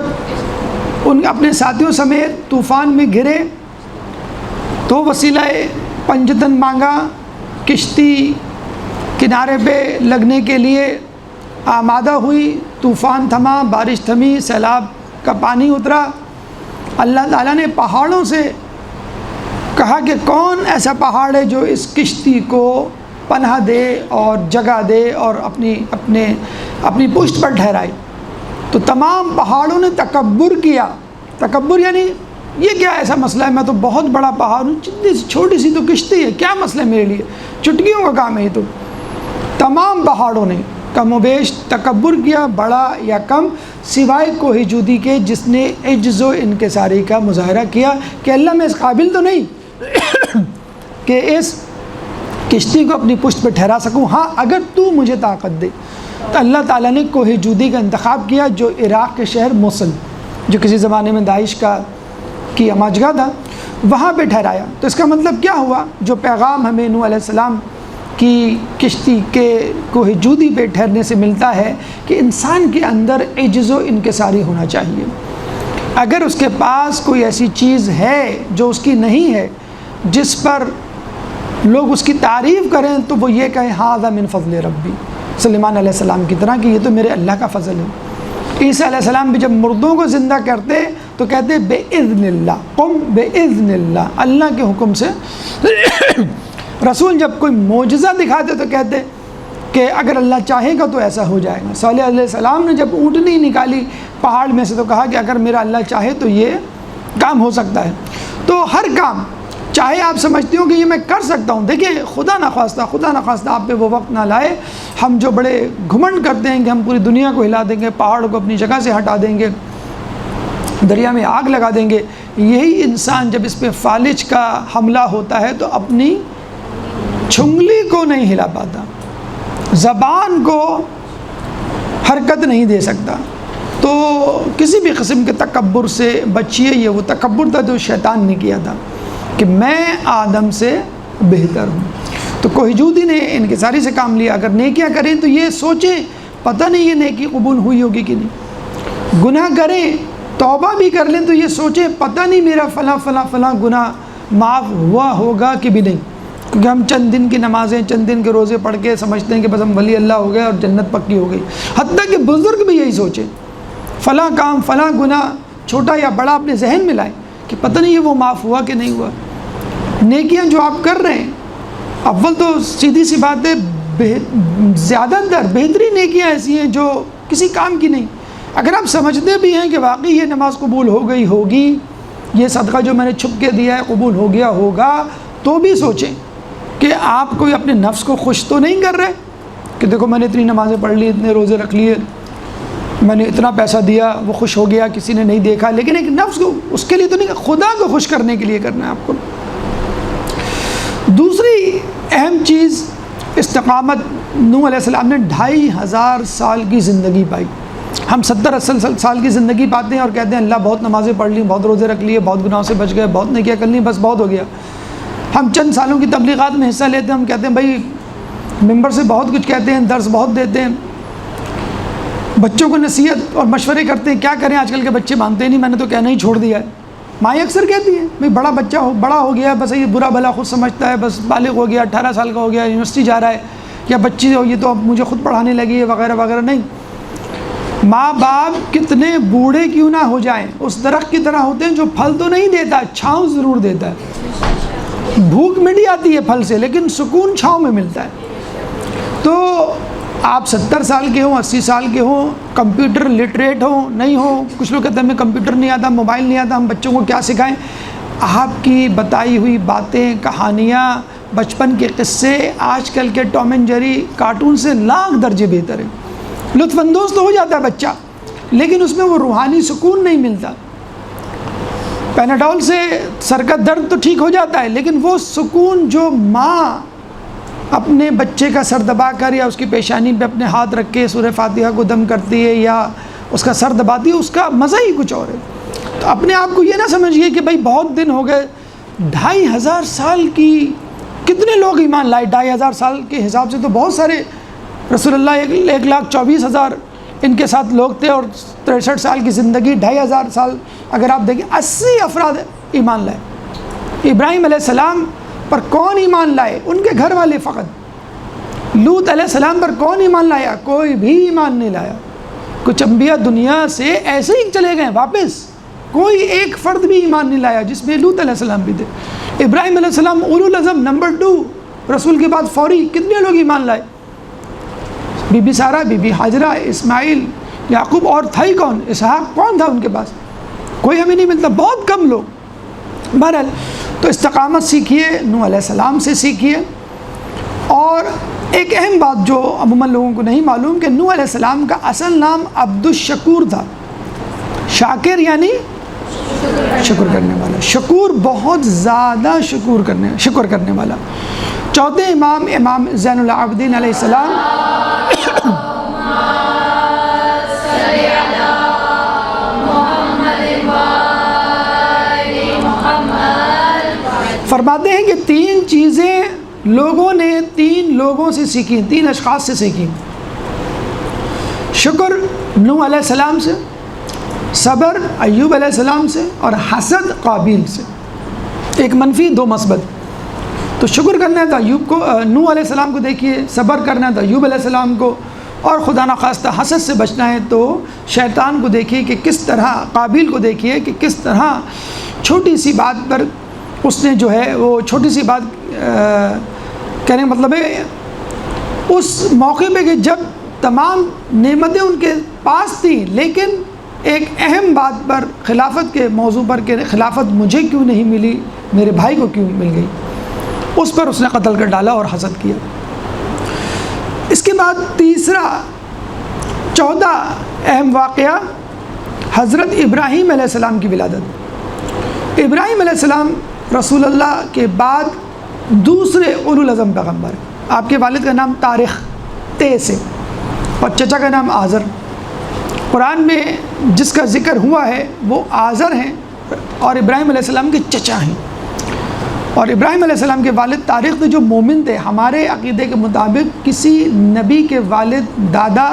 ان اپنے ساتھیوں سمیت طوفان میں گرے تو وسیلہ پنجتن مانگا، کشتی کنارے پہ لگنے کے لیے آمادہ ہوئی. طوفان تھما، بارش تھمی، سیلاب کا پانی اترا. اللہ تعالیٰ نے پہاڑوں سے کہا کہ کون ایسا پہاڑ ہے جو اس کشتی کو پناہ دے اور جگہ دے اور اپنی پشت پر ٹھہرائے. تو تمام پہاڑوں نے تکبر کیا. تکبر یعنی یہ کیا ایسا مسئلہ ہے، میں تو بہت بڑا پہاڑ ہوں، چھوٹی سی تو کشتی ہے، کیا مسئلہ ہے میرے لیے، چٹکیوں کا کام ہے یہ. تو تمام پہاڑوں نے کم و بیش تکبر کیا، بڑا یا کم، سوائے کوہ جودی کے جس نے عجز و انکساری کا مظاہرہ کیا کہ اللہ میں اس قابل تو نہیں کہ اس کشتی کو اپنی پشت پہ ٹھہرا سکوں، ہاں اگر تو مجھے طاقت دے. تو اللہ تعالیٰ نے کوہ جودی کا انتخاب کیا جو عراق کے شہر موصل، جو کسی زمانے میں داعش کی اماجگاہ تھا، وہاں پہ ٹھہرایا. تو اس کا مطلب کیا ہوا؟ جو پیغام ہمیں نوح علیہ السلام کی کشتی کے کوہ جودی پہ ٹھہرنے سے ملتا ہے کہ انسان کے اندر عجز و انکساری ہونا چاہیے. اگر اس کے پاس کوئی ایسی چیز ہے جو اس کی نہیں ہے، جس پر لوگ اس کی تعریف کریں، تو وہ یہ کہیں ھذا من فضل ربی، سلیمان علیہ السلام کی طرح کہ یہ تو میرے اللہ کا فضل ہے. عیسیٰ علیہ السلام بھی جب مردوں کو زندہ کرتے تو کہتے بِإِذْنِ اللَّهِ، قم بِإِذْنِ اللَّهِ، اللہ کے حکم سے. رسول جب کوئی معجزہ دکھاتے تو کہتے کہ اگر اللہ چاہے گا تو ایسا ہو جائے گا. صالح علیہ السلام نے جب اونٹنی نکالی پہاڑ میں سے تو کہا کہ اگر میرا اللہ چاہے تو یہ کام ہو سکتا ہے. تو ہر کام چاہے آپ سمجھتے ہو کہ یہ میں کر سکتا ہوں، دیکھیں خدا نخواستہ آپ پہ وہ وقت نہ لائے ہم جو بڑے گھمنڈ کرتے ہیں کہ ہم پوری دنیا کو ہلا دیں گے، پہاڑ کو اپنی جگہ سے ہٹا دیں گے، دریا میں آگ لگا دیں گے. یہی انسان جب اس پہ فالج کا حملہ ہوتا ہے تو اپنی چھنگلی کو نہیں ہلا پاتا، زبان کو حرکت نہیں دے سکتا. تو کسی بھی قسم کے تکبر سے بچیے. یہ وہ تکبر تھا جو شیطان نے کیا تھا کہ میں آدم سے بہتر ہوں. تو کوہ جودی نے انکساری سے کام لیا. اگر نیکیاں کریں تو یہ سوچیں پتہ نہیں یہ نیکی قبول ہوئی ہوگی کہ نہیں. گناہ کریں، توبہ بھی کر لیں تو یہ سوچیں پتہ نہیں میرا فلاں گناہ معاف ہوا ہوگا کہ بھی نہیں. کیونکہ ہم چند دن کی نمازیں، چند دن کے روزے پڑھ کے سمجھتے ہیں کہ بس ہم ولی اللہ ہو گئے اور جنت پکی ہو گئی. حتیٰ کہ بزرگ بھی یہی سوچیں، فلاں کام، فلاں گناہ چھوٹا یا بڑا اپنے ذہن میں لائیں کہ پتہ نہیں یہ وہ معاف ہوا کہ نہیں ہوا. نیکیاں جو آپ کر رہے ہیں، اول تو سیدھی سی بات ہے زیادہ تر بہترین نیکیاں ایسی ہیں جو کسی کام کی نہیں. اگر آپ سمجھتے بھی ہیں کہ واقعی یہ نماز قبول ہو گئی ہوگی، یہ صدقہ جو میں نے چھپ کے دیا ہے قبول ہو گیا ہوگا، تو بھی سوچیں کہ آپ کوئی اپنے نفس کو خوش تو نہیں کر رہے کہ دیکھو میں نے اتنی نمازیں پڑھ لی، اتنے روزے رکھ لیے، میں نے اتنا پیسہ دیا، وہ خوش ہو گیا، کسی نے نہیں دیکھا. لیکن ایک نفس کو اس کے لیے تو نہیں، خدا کو خوش کرنے کے لیے کرنا ہے آپ کو. دوسری اہم چیز استقامت. نوح علیہ السلام نے 2500 سال کی زندگی پائی. ہم 70-80 سال کی زندگی پاتے ہیں اور کہتے ہیں اللہ بہت نمازیں پڑھ لی، بہت روزے رکھ لیے، بہت گناہوں سے بچ گئے، بہت نیکیاں کر لی، بس بہت ہو گیا. ہم چند سالوں کی تبلیغات میں حصہ لیتے ہیں، ہم کہتے ہیں بھائی ممبر سے بہت کچھ کہتے ہیں، درس بہت دیتے ہیں، بچوں کو نصیحت اور مشورے کرتے ہیں. کیا کریں، آج کل کے بچے مانتے نہیں، میں نے تو کہنا ہی چھوڑ دیا ہے. مائیں اکثر کہتی ہیں بھئی بڑا بچہ بڑا ہو گیا، بس یہ برا بھلا خود سمجھتا ہے، بس بالغ ہو گیا، 18 سال کا ہو گیا، یونیورسٹی جا رہا ہے، یا بچی ہو یہ تو اب مجھے خود پڑھانے لگی ہے وغیرہ وغیرہ۔ نہیں، ماں باپ کتنے بوڑھے کیوں نہ ہو جائیں اس درخت کی طرح ہوتے ہیں جو پھل تو نہیں دیتا، چھاؤں ضرور دیتا ہے۔ بھوک مٹ جاتی ہے پھل سے، لیکن سکون چھاؤں میں ملتا ہے۔ تو آپ 70 سال کے ہوں، 80 سال کے ہوں، کمپیوٹر لٹریٹ ہوں نہیں ہوں، کچھ لوگ کہتے ہیں ہمیں کمپیوٹر نہیں آتا، موبائل نہیں آتا، ہم بچوں کو کیا سکھائیں؟ آپ کی بتائی ہوئی باتیں، کہانیاں، بچپن کے قصے آج کل کے ٹام اینڈ جیری کارٹون سے لاکھ درجے بہتر ہیں۔ لطف اندوز تو ہو جاتا ہے بچہ، لیکن اس میں وہ روحانی سکون نہیں ملتا۔ پیناڈول سے سر کا درد تو ٹھیک ہو جاتا ہے، لیکن وہ سکون جو ماں اپنے بچے کا سر دبا کر یا اس کی پیشانی پہ اپنے ہاتھ رکھ کے سورہ فاتحہ کو دم کرتی ہے یا اس کا سر دباتی ہے، اس کا مزہ ہی کچھ اور ہے۔ تو اپنے آپ کو یہ نہ سمجھیے کہ بھائی بہت دن ہو گئے، 2500 سال کی کتنے لوگ ایمان لائے؟ 2500 سال کے حساب سے تو بہت سارے، رسول اللہ 1,24,000 ان کے ساتھ لوگ تھے، اور 63 سال کی زندگی، 2500 سال اگر آپ دیکھیں 80 افراد ایمان لائے۔ ابراہیم علیہ السلام پر کون ایمان لائے؟ ان کے گھر والے فقط۔ لوط علیہ السلام پر کون ایمان لایا؟ کوئی بھی ایمان نہیں لایا۔ کچھ انبیاء دنیا سے ایسے ہی چلے گئے واپس، کوئی ایک فرد بھی ایمان نہیں لایا، جس میں لوط علیہ السلام بھی تھے۔ ابراہیم علیہ السلام اولو العزم نمبر 2، رسول کے بعد فوری کتنے لوگ ایمان لائے؟ بی بی سارہ، بی بی حاجرہ، اسماعیل، یعقوب، اور تھا ہی کون؟ اسحاق کون تھا ان کے پاس؟ کوئی ہمیں نہیں ملتا، بہت کم لوگ۔ بہرحال تو استقامت سیکھیے، نوح علیہ السلام سے سیکھیے۔ اور ایک اہم بات جو عموماً لوگوں کو نہیں معلوم کہ نوح علیہ السلام کا اصل نام عبد الشکور تھا۔ شاکر یعنی شکر کرنے والا، شکور بہت زیادہ شکر کرنے والا۔ چوتھے امام، امام زین العابدین علیہ السلام، فرماتے ہیں کہ 3 چیزیں لوگوں نے 3 لوگوں سے سیکھی، 3 اشخاص سے سیکھی۔ شکر نوح علیہ السلام سے، صبر ایوب علیہ السلام سے، اور حسد قابیل سے۔ ایک منفی، 2 مثبت۔ تو شکر کرنا ہے تو ایوب کو، نوح علیہ السلام کو دیکھیے، صبر کرنا ہے تو ایوب علیہ السلام کو، اور خدا نخواستہ حسد سے بچنا ہے تو شیطان کو دیکھیے کہ کس طرح، قابیل کو دیکھیے کہ کس طرح چھوٹی سی بات پر اس نے جو ہے وہ چھوٹی سی بات کہنے کا مطلب ہے اس موقع پہ کہ جب تمام نعمتیں ان کے پاس تھیں، لیکن ایک اہم بات پر، خلافت کے موضوع پر کہ خلافت مجھے کیوں نہیں ملی، میرے بھائی کو کیوں مل گئی، اس پر اس نے قتل کر ڈالا اور حسد کیا۔ اس کے بعد تیسرا، 14 اہم واقعہ، حضرت ابراہیم علیہ السلام کی ولادت۔ ابراہیم علیہ السلام رسول اللہ کے بعد دوسرے اولو العزم پیغمبر ہیں۔ آپ کے والد کا نام طارق، تے سے، اور چچا کا نام آزر۔ قرآن میں جس کا ذکر ہوا ہے وہ آزر ہیں اور ابراہیم علیہ السلام کے چچا ہیں۔ اور ابراہیم علیہ السلام کے والد طارق تھے جو مومن تھے۔ ہمارے عقیدے کے مطابق کسی نبی کے والد دادا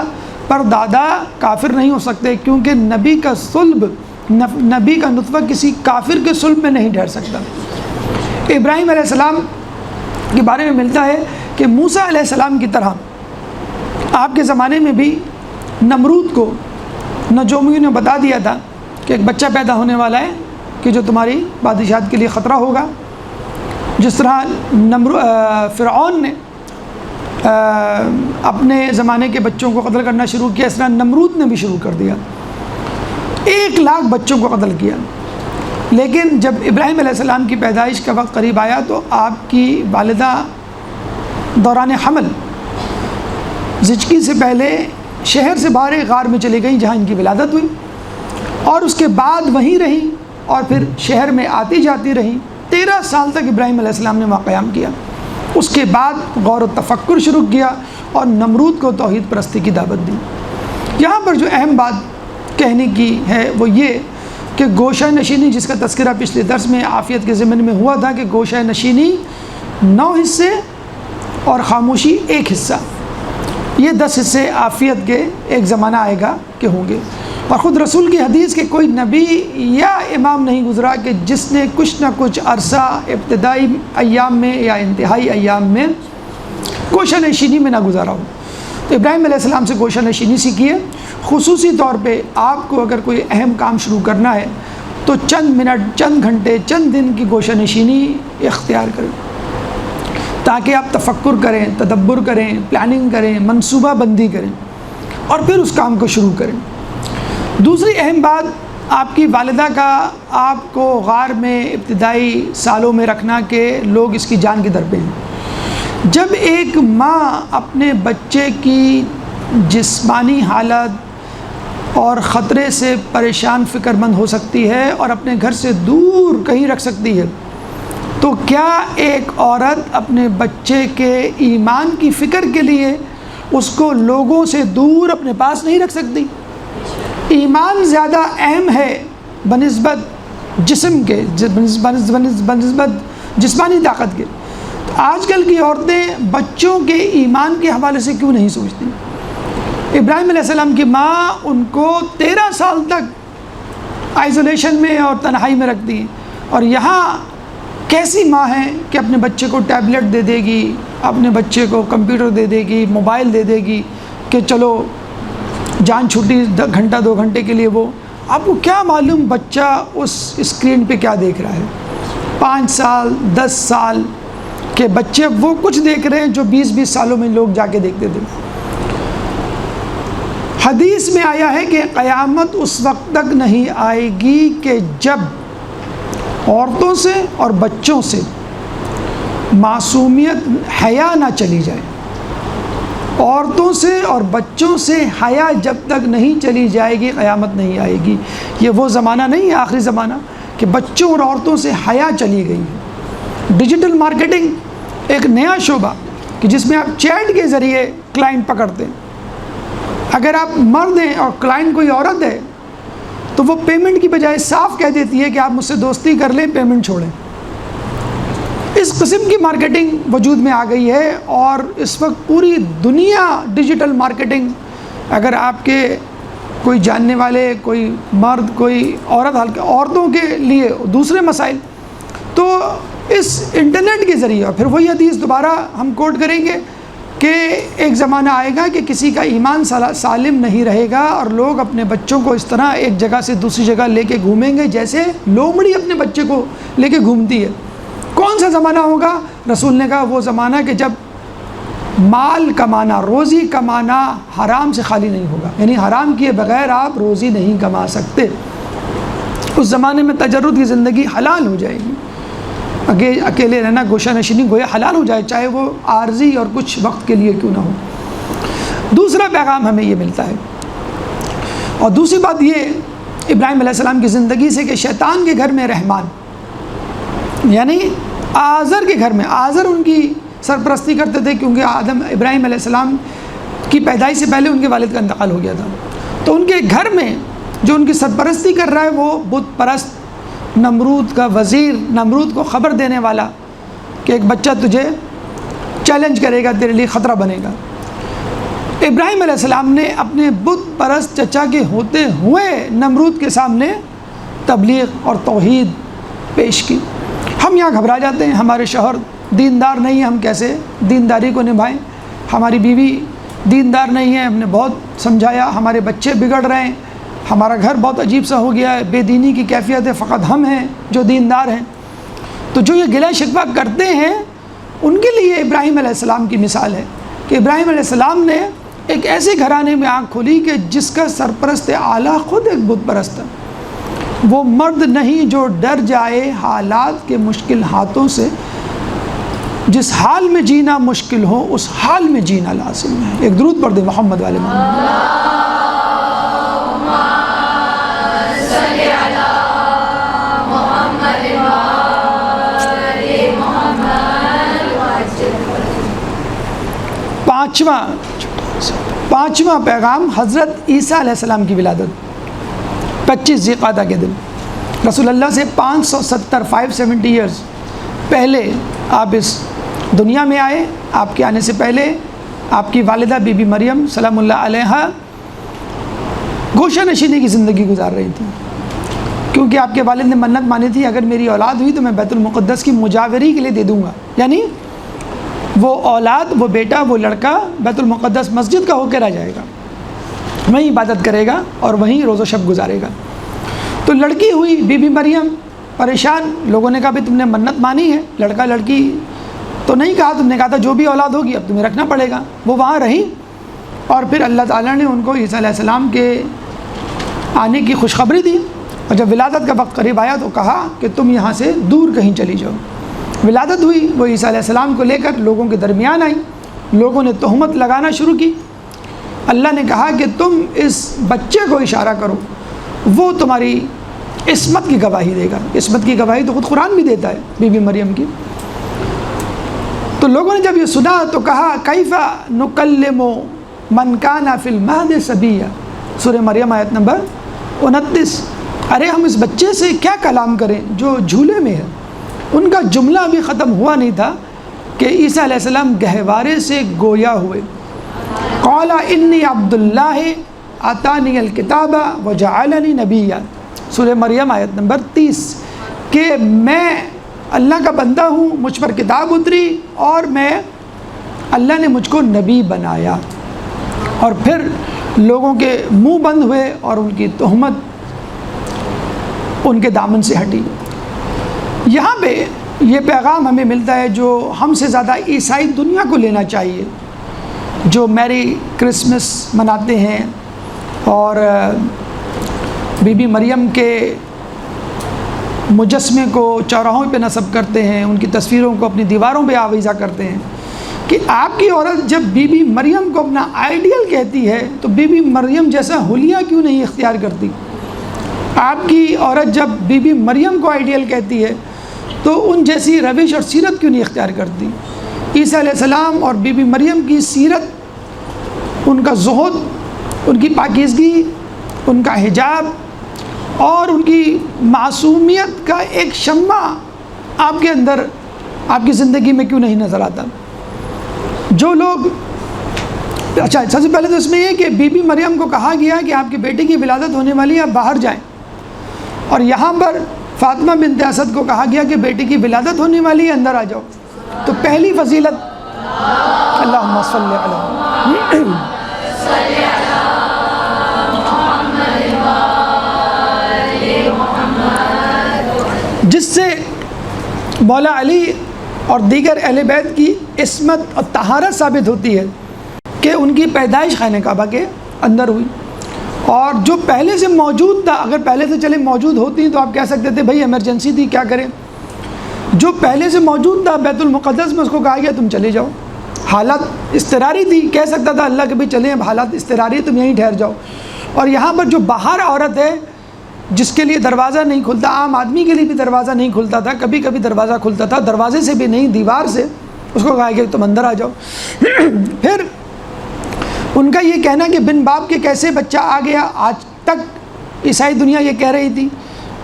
پر دادا کافر نہیں ہو سکتے، کیونکہ نبی کا صلب، نبی کا نطفہ کسی کافر کے صلب میں نہیں ٹھہر سکتا۔ ابراہیم علیہ السلام کے بارے میں ملتا ہے کہ موسیٰ علیہ السلام کی طرح آپ کے زمانے میں بھی نمرود کو نجومیوں نے بتا دیا تھا کہ ایک بچہ پیدا ہونے والا ہے کہ جو تمہاری بادشاہت کے لیے خطرہ ہوگا۔ جس طرح فرعون نے اپنے زمانے کے بچوں کو قتل کرنا شروع کیا، اس طرح نمرود نے بھی شروع کر دیا، 1,00,000 بچوں کو قتل کیا۔ لیکن جب ابراہیم علیہ السلام کی پیدائش کا وقت قریب آیا تو آپ کی والدہ دوران حمل زچگی سے پہلے شہر سے باہر ایک غار میں چلی گئیں جہاں ان کی ولادت ہوئی، اور اس کے بعد وہیں رہیں اور پھر شہر میں آتی جاتی رہیں۔ 13 سال تک ابراہیم علیہ السلام نے وہاں قیام کیا۔ اس کے بعد غور و تفکر شروع کیا اور نمرود کو توحید پرستی کی دعوت دی۔ یہاں پر جو اہم بات کہنے کی ہے وہ یہ کہ گوشہ نشینی، جس کا تذکرہ پچھلے درس میں عافیت کے ضمن میں ہوا تھا کہ گوشہ نشینی 9 حصے اور خاموشی 1 حصہ، یہ 10 حصے عافیت کے ایک زمانہ آئے گا کہ ہوں گے۔ اور خود رسول کی حدیث کہ کوئی نبی یا امام نہیں گزرا کہ جس نے کچھ نہ کچھ عرصہ ابتدائی ایام میں یا انتہائی ایام میں گوشہ نشینی میں نہ گزارا ہو۔ تو ابراہیم علیہ السلام سے گوشہ نشینی سیکھی ہے۔ خصوصی طور پہ آپ کو اگر کوئی اہم کام شروع کرنا ہے تو چند منٹ، چند گھنٹے، چند دن کی گوشہ نشینی اختیار کریں، تاکہ آپ تفکر کریں، تدبر کریں، پلاننگ کریں، منصوبہ بندی کریں اور پھر اس کام کو شروع کریں۔ دوسری اہم بات، آپ کی والدہ کا آپ کو غار میں ابتدائی سالوں میں رکھنا کہ لوگ اس کی جان کے در پہ ہیں۔ جب ایک ماں اپنے بچے کی جسمانی حالت اور خطرے سے پریشان فکر مند ہو سکتی ہے اور اپنے گھر سے دور کہیں رکھ سکتی ہے، تو کیا ایک عورت اپنے بچے کے ایمان کی فکر کے لیے اس کو لوگوں سے دور اپنے پاس نہیں رکھ سکتی؟ ایمان زیادہ اہم ہے بنسبت جسم کے، بنسبت جسمانی طاقت کے۔ آج کل کی عورتیں بچوں کے ایمان کے حوالے سے کیوں نہیں سوچتی؟ ابراہیم علیہ السلام کی ماں ان کو 13 سال تک آئسولیشن میں اور تنہائی میں رکھتی ہیں، اور یہاں کیسی ماں ہے کہ اپنے بچے کو ٹیبلٹ دے دے گی، اپنے بچے کو کمپیوٹر دے دے گی، موبائل دے دے گی کہ چلو جان چھٹی گھنٹہ 2 گھنٹے کے لیے۔ وہ آپ کو کیا معلوم بچہ اس اسکرین پہ کیا دیکھ رہا ہے؟ 5 سال 10 سال کے بچے وہ کچھ دیکھ رہے ہیں جو 20 سالوں میں لوگ جا کے دیکھتے تھے۔ حدیث میں آیا ہے کہ قیامت اس وقت تک نہیں آئے گی کہ جب عورتوں سے اور بچوں سے معصومیت، حیا نہ چلی جائے۔ عورتوں سے اور بچوں سے حیا جب تک نہیں چلی جائے گی قیامت نہیں آئے گی۔ یہ وہ زمانہ نہیں ہے آخری زمانہ کہ بچوں اور عورتوں سے حیا چلی گئی ہے۔ ڈیجیٹل مارکیٹنگ ایک نیا شعبہ کہ جس میں آپ چیٹ کے ذریعے کلائنٹ پکڑتے ہیں۔ اگر آپ مرد ہیں اور کلائنٹ کوئی عورت ہے تو وہ پیمنٹ کی بجائے صاف کہہ دیتی ہے کہ آپ مجھ سے دوستی کر لیں، پیمنٹ چھوڑیں۔ اس قسم کی مارکیٹنگ وجود میں آ گئی ہے، اور اس وقت پوری دنیا ڈیجیٹل مارکیٹنگ، اگر آپ کے کوئی جاننے والے، کوئی مرد، کوئی عورت، عورتوں کے لیے دوسرے مسائل، تو اس انٹرنیٹ کے ذریعے، پھر وہی حدیث دوبارہ ہم کوٹ کریں گے کہ ایک زمانہ آئے گا کہ کسی کا ایمان سالم نہیں رہے گا، اور لوگ اپنے بچوں کو اس طرح ایک جگہ سے دوسری جگہ لے کے گھومیں گے جیسے لومڑی اپنے بچے کو لے کے گھومتی ہے۔ کون سا زمانہ ہوگا؟ رسول نے کہا وہ زمانہ کہ جب مال کمانا، روزی کمانا حرام سے خالی نہیں ہوگا، یعنی حرام کیے بغیر آپ روزی نہیں کما سکتے۔ اس زمانے میں تجرد کی زندگی حلال ہو جائے گی، اکیلے رہنا، گوشہ نشینی گویا حلال ہو جائے، چاہے وہ عارضی اور کچھ وقت کے لیے کیوں نہ ہو۔ دوسرا پیغام ہمیں یہ ملتا ہے، اور دوسری بات یہ ابراہیم علیہ السلام کی زندگی سے کہ شیطان کے گھر میں رحمان، یعنی آزر کے گھر میں، آزر ان کی سرپرستی کرتے تھے کیونکہ ابراہیم علیہ السلام کی پیدائش سے پہلے ان کے والد کا انتقال ہو گیا تھا، تو ان کے گھر میں جو ان کی سرپرستی کر رہا ہے وہ بت پرست نمرود کا وزیر، نمرود کو خبر دینے والا کہ ایک بچہ تجھے چیلنج کرے گا، تیرے لیے خطرہ بنے گا۔ ابراہیم علیہ السلام نے اپنے بت پرست چچا کے ہوتے ہوئے نمرود کے سامنے تبلیغ اور توحید پیش کی۔ ہم یہاں گھبرا جاتے ہیں، ہمارے شوہر دیندار نہیں ہیں، ہم کیسے دینداری کو نبھائیں؟ ہماری بیوی دیندار نہیں ہے، ہم نے بہت سمجھایا، ہمارے بچے بگڑ رہے ہیں، ہمارا گھر بہت عجیب سا ہو گیا ہے، بے دینی کی کیفیت ہے، فقط ہم ہیں جو دیندار ہیں۔ تو جو یہ گلہ شکوہ کرتے ہیں ان کے لیے ابراہیم علیہ السلام کی مثال ہے کہ ابراہیم علیہ السلام نے ایک ایسے گھرانے میں آنکھ کھولی کہ جس کا سرپرست اعلیٰ خود ایک بت پرست ہے۔ وہ مرد نہیں جو ڈر جائے حالات کے مشکل ہاتھوں سے، جس حال میں جینا مشکل ہو اس حال میں جینا لازم ہے۔ ایک درود پڑھ دیں محمد والے محمد۔ پانچواں پیغام حضرت عیسیٰ علیہ السلام کی ولادت 25 ذی القعدہ کے دن، رسول اللہ سے 570 ایئرز پہلے آپ اس دنیا میں آئے۔ آپ کے آنے سے پہلے آپ کی والدہ بی بی مریم سلام اللہ علیہا گوشہ نشینی کی زندگی گزار رہی تھیں، کیونکہ آپ کے والد نے منت مانی تھی اگر میری اولاد ہوئی تو میں بیت المقدس کی مجاوری کے لیے دے دوں گا، یعنی وہ اولاد، وہ بیٹا، وہ لڑکا بیت المقدس مسجد کا ہو کے رہ جائے گا، وہیں عبادت کرے گا اور وہیں روز و شب گزارے گا۔ تو لڑکی ہوئی، بی بی مریم پریشان، لوگوں نے کہا بھی تم نے منت مانی ہے، لڑکا لڑکی تو نہیں کہا، تم نے کہا تھا جو بھی اولاد ہوگی اب تمہیں رکھنا پڑے گا۔ وہ وہاں رہی اور پھر اللہ تعالیٰ نے ان کو عیسیٰ علیہ السلام کے آنے کی خوشخبری دی، اور جب ولادت کا وقت قریب آیا تو کہا کہ تم یہاں سے دور کہیں چلی جاؤ۔ ولادت ہوئی، وہ عیسیٰ علیہ السلام کو لے کر لوگوں کے درمیان آئی، لوگوں نے تہمت لگانا شروع کی۔ اللہ نے کہا کہ تم اس بچے کو اشارہ کرو، وہ تمہاری عصمت کی گواہی دے گا۔ عصمت کی گواہی تو خود قرآن بھی دیتا ہے بی بی مریم کی۔ تو لوگوں نے جب یہ سنا تو کہا کیف نکلم من کان فی المہد صبیا، سورہ مریم آیت نمبر 29۔ ارے ہم اس بچے سے کیا کلام کریں جو جھولے میں ہے۔ ان کا جملہ بھی ختم ہوا نہیں تھا کہ عیسیٰ علیہ السلام گہوارے سے گویا ہوئے۔ قال انی عبد اللہ آتانی الکتاب وجعلنی نبیا، سورہ مریم آیت نمبر 30، کہ میں اللہ کا بندہ ہوں، مجھ پر کتاب اتری اور میں اللہ نے مجھ کو نبی بنایا۔ اور پھر لوگوں کے منہ بند ہوئے اور ان کی تہمت ان کے دامن سے ہٹی۔ یہاں پہ یہ پیغام ہمیں ملتا ہے جو ہم سے زیادہ عیسائی دنیا کو لینا چاہیے، جو میری کرسمس مناتے ہیں اور بی بی مریم کے مجسمے کو چوراہوں پہ نصب کرتے ہیں، ان کی تصویروں کو اپنی دیواروں پہ آویزاں کرتے ہیں، کہ آپ کی عورت جب بی بی مریم کو اپنا آئیڈیل کہتی ہے تو بی بی مریم جیسا حلیہ کیوں نہیں اختیار کرتی؟ آپ کی عورت جب بی بی مریم کو آئیڈیل کہتی ہے تو ان جیسی روش اور سیرت کیوں نہیں اختیار کرتی؟ عیسیٰ علیہ السلام اور بی بی مریم کی سیرت، ان کا زہد، ان کی پاکیزگی، ان کا حجاب اور ان کی معصومیت کا ایک شمع آپ کے اندر، آپ کی زندگی میں کیوں نہیں نظر آتا؟ جو لوگ، اچھا سب سے پہلے تو اس میں یہ کہ بی بی مریم کو کہا گیا کہ آپ کے بیٹے کی ولادت ہونے والی ہے، آپ باہر جائیں، اور یہاں پر فاطمہ بنت اسد کو کہا گیا کہ بیٹے کی ولادت ہونے والی ہے، اندر آ جاؤ۔ تو پہلی فضیلت، اللہم صلی علی جس سے مولا علی اور دیگر اہل بیت کی عصمت اور طہارت ثابت ہوتی ہے کہ ان کی پیدائش خانہ کعبہ کے اندر ہوئی، اور جو پہلے سے موجود تھا، اگر پہلے سے چلے موجود ہوتی تو آپ کہہ سکتے تھے بھائی ایمرجنسی تھی کیا کریں، جو پہلے سے موجود تھا بیت المقدس میں اس کو کہا گیا تم چلے جاؤ۔ حالت اضطراری تھی، کہہ سکتا تھا اللہ کہ بھی چلیں، اب حالات اضطراری تم یہیں ٹھہر جاؤ۔ اور یہاں پر جو باہر عورت ہے جس کے لیے دروازہ نہیں کھلتا، عام آدمی کے لیے بھی دروازہ نہیں کھلتا تھا، کبھی کبھی دروازہ کھلتا تھا، دروازے سے بھی نہیں دیوار سے، اس کو کہا گیا تم اندر آ جاؤ۔ پھر ان کا یہ کہنا کہ بن باپ کے کیسے بچہ آ گیا، آج تک عیسائی دنیا یہ کہہ رہی تھی،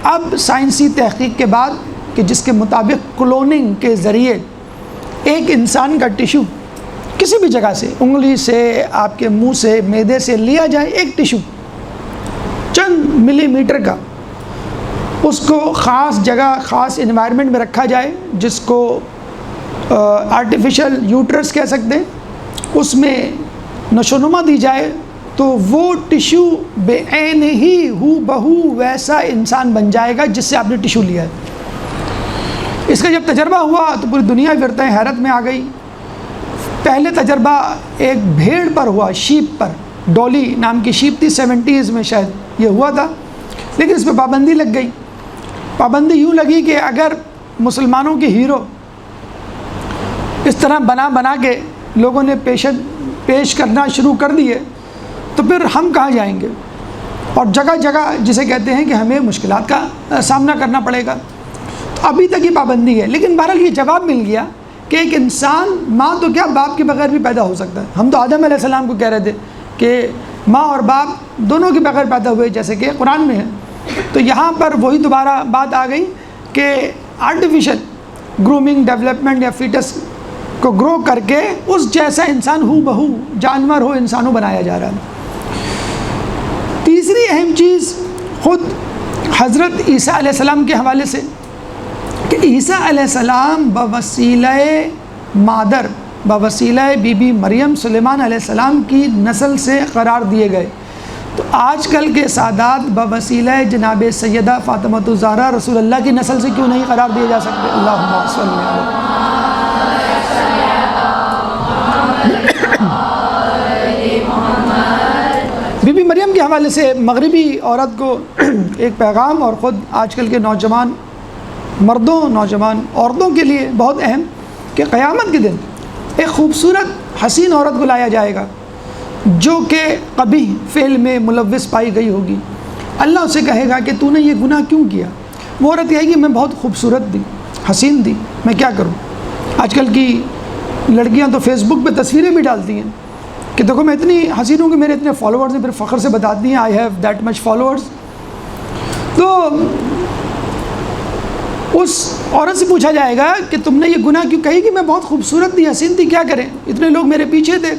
اب سائنسی تحقیق کے بعد کہ جس کے مطابق کلوننگ کے ذریعے ایک انسان کا ٹیشو کسی بھی جگہ سے، انگلی سے، آپ کے منہ سے، معدے سے لیا جائے، ایک ٹیشو چند ملی میٹر کا، اس کو خاص جگہ، خاص انوائرمنٹ میں رکھا جائے جس کو آرٹیفیشل یوٹرس کہہ سکتے ہیں، اس میں نشوونما دی جائے تو وہ ٹیشو بے عین ہی ہو بہو ویسا انسان بن جائے گا جس سے آپ نے ٹیشو لیا ہے۔ اس کا جب تجربہ ہوا تو پوری دنیا پھرتے ہیں حیرت میں آ گئی۔ پہلے تجربہ ایک بھیڑ پر ہوا، شیپ پر، ڈولی نام کی شیپ تھی، 70s میں شاید یہ ہوا تھا، لیکن اس پہ پابندی لگ گئی۔ پابندی یوں لگی کہ اگر مسلمانوں کے ہیرو اس طرح بنا کے لوگوں نے پیش کرنا شروع کر دیے تو پھر ہم کہاں جائیں گے، اور جگہ جگہ جسے کہتے ہیں کہ ہمیں مشکلات کا سامنا کرنا پڑے گا۔ تو ابھی تک یہ پابندی ہے، لیکن بہرحال یہ جواب مل گیا کہ ایک انسان ماں تو کیا باپ کے بغیر بھی پیدا ہو سکتا ہے۔ ہم تو آدم علیہ السلام کو کہہ رہے تھے کہ ماں اور باپ دونوں کے بغیر پیدا ہوئے، جیسے کہ قرآن میں ہے۔ تو یہاں پر وہی دوبارہ بات آ گئی کہ آرٹیفیشل گرومنگ، ڈیولپمنٹ یا فیٹس کو گرو کر کے اس جیسا انسان ہو بہو، جانور ہو انسان ہو، بنایا جا رہا ہے۔ تیسری اہم چیز خود حضرت عیسیٰ علیہ السلام کے حوالے سے کہ عیسیٰ علیہ السلام بوسیلہ مادر، بوسیلہ بی بی مریم سلیمان علیہ السلام کی نسل سے قرار دیے گئے. تو آج کل کے سادات بوسیلہ جناب سیدہ فاطمہ الزہرا رسول اللہ کی نسل سے کیوں نہیں قرار دیے جا سکتے؟ اللہم صلی علیہ. بی بی مریم کے حوالے سے مغربی عورت کو ایک پیغام، اور خود آج کل کے نوجوان مردوں، نوجوان عورتوں کے لیے بہت اہم، کہ قیامت کے دن ایک خوبصورت حسین عورت کو لایا جائے گا جو کہ قبیح فعل میں ملوث پائی گئی ہوگی. اللہ اسے کہے گا کہ تو نے یہ گناہ کیوں کیا؟ وہ عورت کہے گی میں بہت خوبصورت تھی، حسین تھی، میں کیا کروں. آج کل کی لڑکیاں تو فیس بک پہ تصویریں بھی ڈالتی ہیں کہ دیکھو میں اتنی حسین ہوں کہ میرے اتنے فالوورز ہیں، پھر فخر سے بتاتی ہیں I have that much followers. تو اس عورت سے پوچھا جائے گا کہ تم نے یہ گناہ کیوں؟ کہی کہ میں بہت خوبصورت تھی، حسین تھی، کیا کریں، اتنے لوگ میرے پیچھے تھے.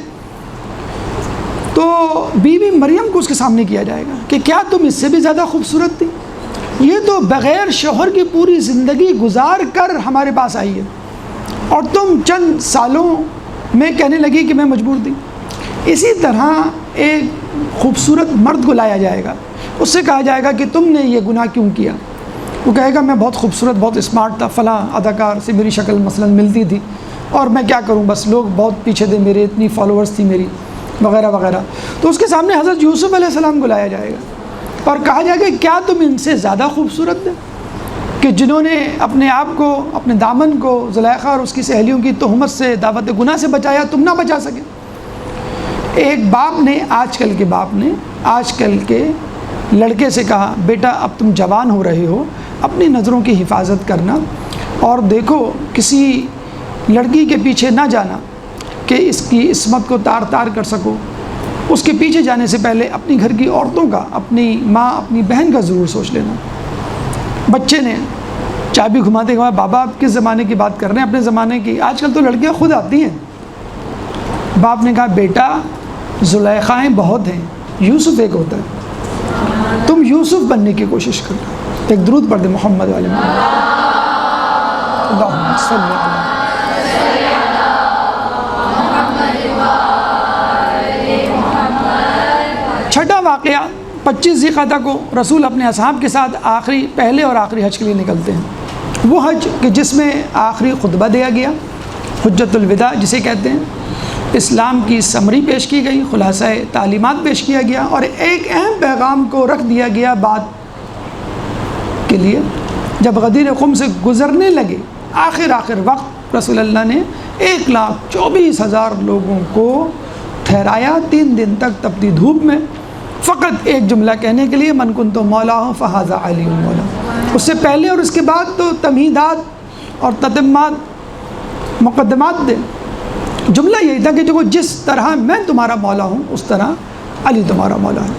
تو بی بی مریم کو اس کے سامنے کیا جائے گا کہ کیا تم اس سے بھی زیادہ خوبصورت تھی؟ یہ تو بغیر شوہر کی پوری زندگی گزار کر ہمارے پاس آئی ہے، اور تم چند سالوں میں کہنے لگی کہ میں مجبور تھی. اسی طرح ایک خوبصورت مرد کو لایا جائے گا، اس سے کہا جائے گا کہ تم نے یہ گناہ کیوں کیا؟ وہ کہے گا میں بہت خوبصورت، بہت اسمارٹ تھا، فلاں اداکار سے میری شکل مثلا ملتی تھی، اور میں کیا کروں، بس لوگ بہت پیچھے تھے میرے، اتنی فالوورز تھی میری، وغیرہ وغیرہ. تو اس کے سامنے حضرت یوسف علیہ السلام کو لایا جائے گا اور کہا جائے گا کیا تم ان سے زیادہ خوبصورت تھے کہ جنہوں نے اپنے آپ کو، اپنے دامن کو زلیخا اور اس کی سہیلیوں کی تہمت سے، دعوت گناہ سے بچایا، تم نہ بچا سکے. ایک باپ نے، آج کل کے باپ نے آج کل کے لڑکے سے کہا بیٹا اب تم جوان ہو رہے ہو، اپنی نظروں کی حفاظت کرنا، اور دیکھو کسی لڑکی کے پیچھے نہ جانا کہ اس کی عصمت کو تار تار کر سکو. اس کے پیچھے جانے سے پہلے اپنی گھر کی عورتوں کا، اپنی ماں، اپنی بہن کا ضرور سوچ لینا. بچے نے چابی گھماتے گھماتے، بابا آپ کس زمانے کی بات کر رہے ہیں؟ اپنے زمانے کی. آج کل تو لڑکیاں خود آتی ہیں. باپ نے کہا بیٹا زلیخائیں بہت ہیں، یوسف ایک ہوتا ہے، تم یوسف بننے کی کوشش کرنا. ایک درود پڑھ دے محمد والے محمد. اللہم صلی علی. چھٹا واقعہ 25 ذی القعدہ کو رسول اپنے اصحاب کے ساتھ پہلے اور آخری حج کے لیے نکلتے ہیں. وہ حج کہ جس میں آخری خطبہ دیا گیا، حجت الوداع جسے کہتے ہیں، اسلام کی سمری پیش کی گئی، خلاصہ تعلیمات پیش کیا گیا، اور ایک اہم پیغام کو رکھ دیا گیا بعد کے لیے. جب غدیر قم سے گزرنے لگے آخر وقت، رسول اللہ نے 1,24,000 لوگوں کو ٹھہرایا 3 دن تک تپتی دھوپ میں، فقط ایک جملہ کہنے کے لیے من کنت مولا فہذا علی مولا. اس سے پہلے اور اس کے بعد تو تمہیدات اور تتمات، مقدمات دے. جملہ یہی تھا کہ جو جس طرح میں تمہارا مولا ہوں اس طرح علی تمہارا مولا ہے.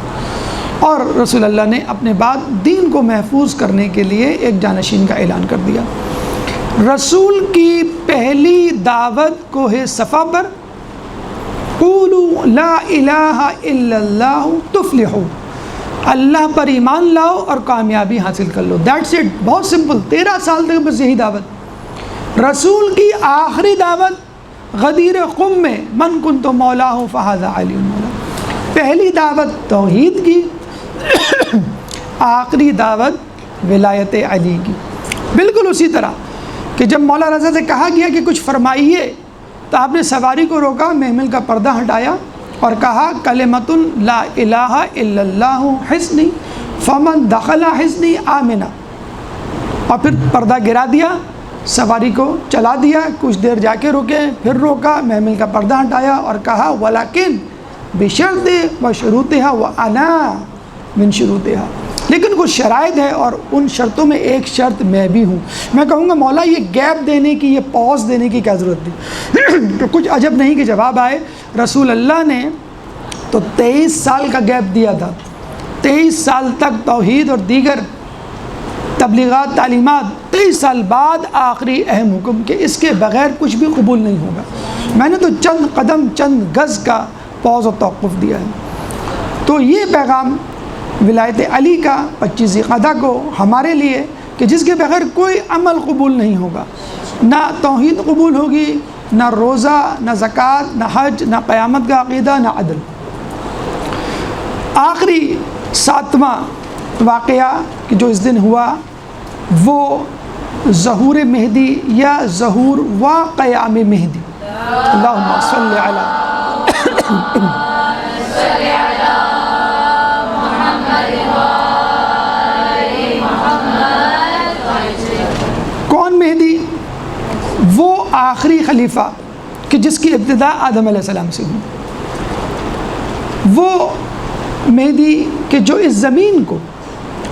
اور رسول اللہ نے اپنے بعد دین کو محفوظ کرنے کے لیے ایک جانشین کا اعلان کر دیا. رسول کی پہلی دعوت کوہ صفا پر، قولوا لا الہ الا اللہ تفلحوا، اللہ پر ایمان لاؤ اور کامیابی حاصل کر لو. That's it. بہت سمپل. 13 سال تک بس یہی دعوت. رسول کی آخری دعوت غدیر قم میں من کنت مولا فہذا علی مولا. پہلی دعوت توحید کی، آخری دعوت ولایت علی کی. بالکل اسی طرح کہ جب مولا رضا سے کہا گیا کہ کچھ فرمائیے تو آپ نے سواری کو روکا، محمل کا پردہ ہٹایا اور کہا کلمۃ لا الہ الا اللہ حصنی فمن دخل حصنی آمنا، اور پھر پردہ گرا دیا، سواری کو چلا دیا، کچھ دیر جا کے رکے، پھر روکا، محمل کا پردہ ہٹایا اور کہا ولیکن بشرط و شروطها وانا من شروطها، لیکن کچھ شرائط ہے اور ان شرطوں میں ایک شرط میں بھی ہوں. میں کہوں گا مولا یہ گیپ دینے کی، یہ پاز دینے کی کیا ضرورت تھی؟ تو کچھ عجب نہیں کہ جواب آئے. رسول اللہ نے تو 23 سال کا گیپ دیا تھا، 23 سال تک توحید اور دیگر تبلیغات، تعلیمات، 23 سال بعد آخری اہم حکم کہ اس کے بغیر کچھ بھی قبول نہیں ہوگا. میں نے تو چند قدم، چند گز کا پاز اور توقف دیا ہے. تو یہ پیغام ولایت علی کا 25 ذی-القعدہ کو ہمارے لیے کہ جس کے بغیر کوئی عمل قبول نہیں ہوگا، نہ توحید قبول ہوگی، نہ روزہ، نہ زکوٰۃ، نہ حج، نہ قیامت کا عقیدہ، نہ عدل۔ آخری 7واں واقعہ کہ جو اس دن ہوا وہ ظہور مہدی یا ظہور و قیام مہدی۔ اللہم صلی علی کون مہدی؟ وہ آخری خلیفہ کہ جس کی ابتدا آدم علیہ السلام سے ہوئی، وہ مہدی کہ جو اس زمین کو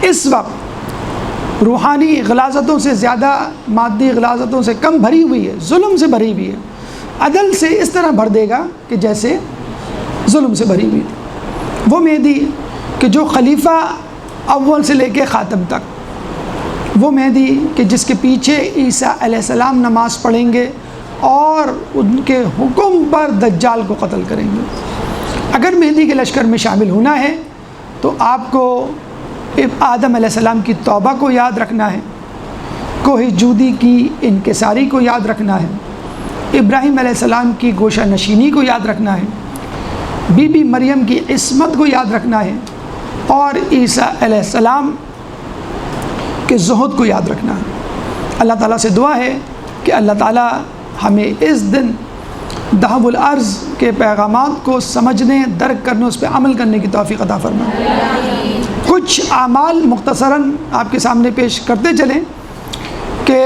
اس وقت روحانی غلاظتوں سے زیادہ مادی غلاظتوں سے کم بھری ہوئی ہے، ظلم سے بھری ہوئی ہے، عدل سے اس طرح بھر دے گا کہ جیسے ظلم سے بھری ہوئی تھی۔ وہ مہدی کہ جو خلیفہ اول سے لے کے خاتم تک، وہ مہدی کہ جس کے پیچھے عیسیٰ علیہ السلام نماز پڑھیں گے اور ان کے حکم پر دجال کو قتل کریں گے۔ اگر مہدی کے لشکر میں شامل ہونا ہے تو آپ کو آدم علیہ السلام کی توبہ کو یاد رکھنا ہے، کوہ جودی کی انکساری کو یاد رکھنا ہے، ابراہیم علیہ السلام کی گوشہ نشینی کو یاد رکھنا ہے، بی بی مریم کی عصمت کو یاد رکھنا ہے، اور عیسیٰ علیہ السلام کے زہد کو یاد رکھنا ہے۔ اللہ تعالیٰ سے دعا ہے کہ اللہ تعالیٰ ہمیں اس دن دہو الارض کے پیغامات کو سمجھنے، درک کرنے، اس پہ عمل کرنے کی توفیق عطا فرمائے۔ کچھ اعمال مختصراً آپ کے سامنے پیش کرتے چلیں کہ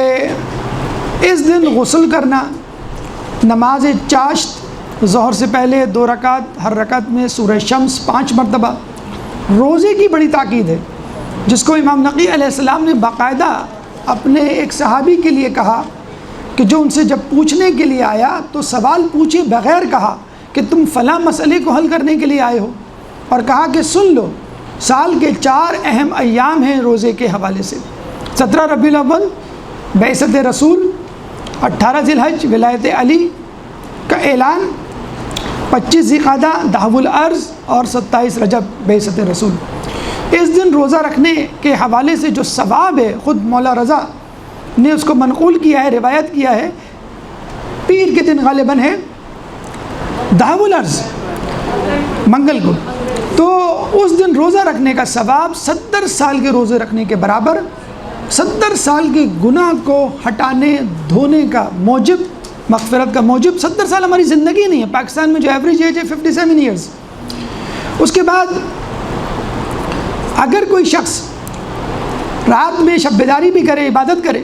اس دن غسل کرنا، نماز چاشت ظہر سے پہلے 2 رکعت، ہر رکعت میں سورہ شمس 5 مرتبہ، روزے کی بڑی تاکید ہے جس کو امام نقی علیہ السلام نے باقاعدہ اپنے ایک صحابی کے لیے کہا کہ جو ان سے جب پوچھنے کے لیے آیا تو سوال پوچھے بغیر کہا کہ تم فلاں مسئلے کو حل کرنے کے لیے آئے ہو، اور کہا کہ سن لو سال کے 4 اہم ایام ہیں روزے کے حوالے سے: 17 ربیع الاول بعثت رسول، 18 ذی الحج ولایت علی کا اعلان، 25 ذی-القعدہ دہو الارض، اور 27 رجب بعثت رسول۔ اس دن روزہ رکھنے کے حوالے سے جو ثواب ہے خود مولا رضا نے اس کو منقول کیا ہے، روایت کیا ہے۔ پیر کے دن غالباً ہے دہو الارض، منگل کو، تو اس دن روزہ رکھنے کا ثواب 70 سال کے روزے رکھنے کے برابر، 70 سال کے گناہ کو ہٹانے دھونے کا موجب، مغفرت کا موجب۔ 70 سال ہماری زندگی نہیں ہے، پاکستان میں جو ایوریج ایج ہے 57 ایئرز۔ اس کے بعد اگر کوئی شخص رات میں شب بیداری بھی کرے، عبادت کرے،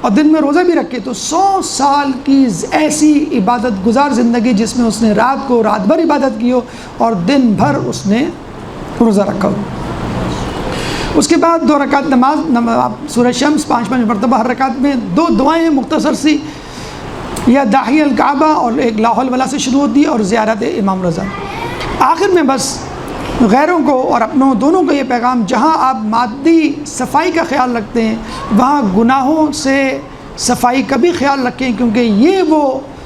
اور دن میں روزہ بھی رکھے، تو 100 سال کی ایسی عبادت گزار زندگی جس میں اس نے رات کو رات بھر عبادت کی ہو اور دن بھر اس نے روزہ رکھا ہو۔ اس کے بعد 2 رکعت نماز، سورہ شمس 5 مرتبہ ہر رکعت میں، 2 دعائیں مختصر سی، یا داعی الکعبہ اور ایک لا حول ولا سے شروع ہوتی ہے، اور زیارت امام رضا۔ آخر میں بس غیروں کو اور اپنوں دونوں کو یہ پیغام، جہاں آپ مادی صفائی کا خیال رکھتے ہیں وہاں گناہوں سے صفائی کا بھی خیال رکھیں، کیونکہ یہ وہ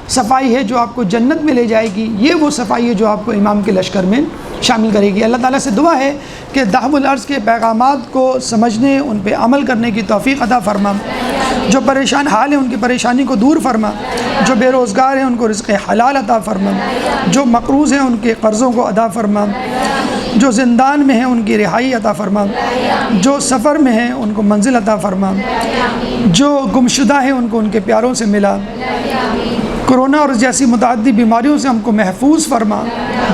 صفائی ہے جو آپ کو جنت میں لے جائے گی، یہ وہ صفائی ہے جو آپ کو امام کے لشکر میں شامل کرے گی۔ اللہ تعالیٰ سے دعا ہے کہ دہو الارض کے پیغامات کو سمجھنے، ان پہ عمل کرنے کی توفیق عطا فرما، جو پریشان حال ہیں ان کی پریشانی کو دور فرما، جو بے روزگار ہیں ان کو رزق حلال عطا فرما، جو مقروض ہیں ان کے قرضوں کو ادا فرما، جو زندان میں ہیں ان کی رہائی عطا فرما، جو سفر میں ہیں ان کو منزل عطا فرما، جو گمشدہ ہیں ان کو ان کے پیاروں سے ملا، کرونا اور جیسی متعدی بیماریوں سے ہم کو محفوظ فرما،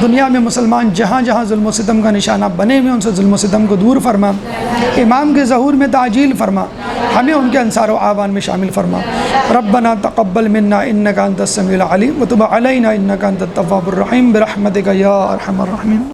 دنیا میں مسلمان جہاں جہاں ظلم و ستم کا نشانہ بنے ہوئے ان سے ظلم و ستم کو دور فرما، امام کے ظہور میں تعجیل فرما، ہمیں ان کے انصار و اعوان میں شامل فرما۔ ربنا تقبل منا انک انت السمیع العلیم وتب علینا انک انت التواب الرحیم برحمتک یا ارحم الراحمین۔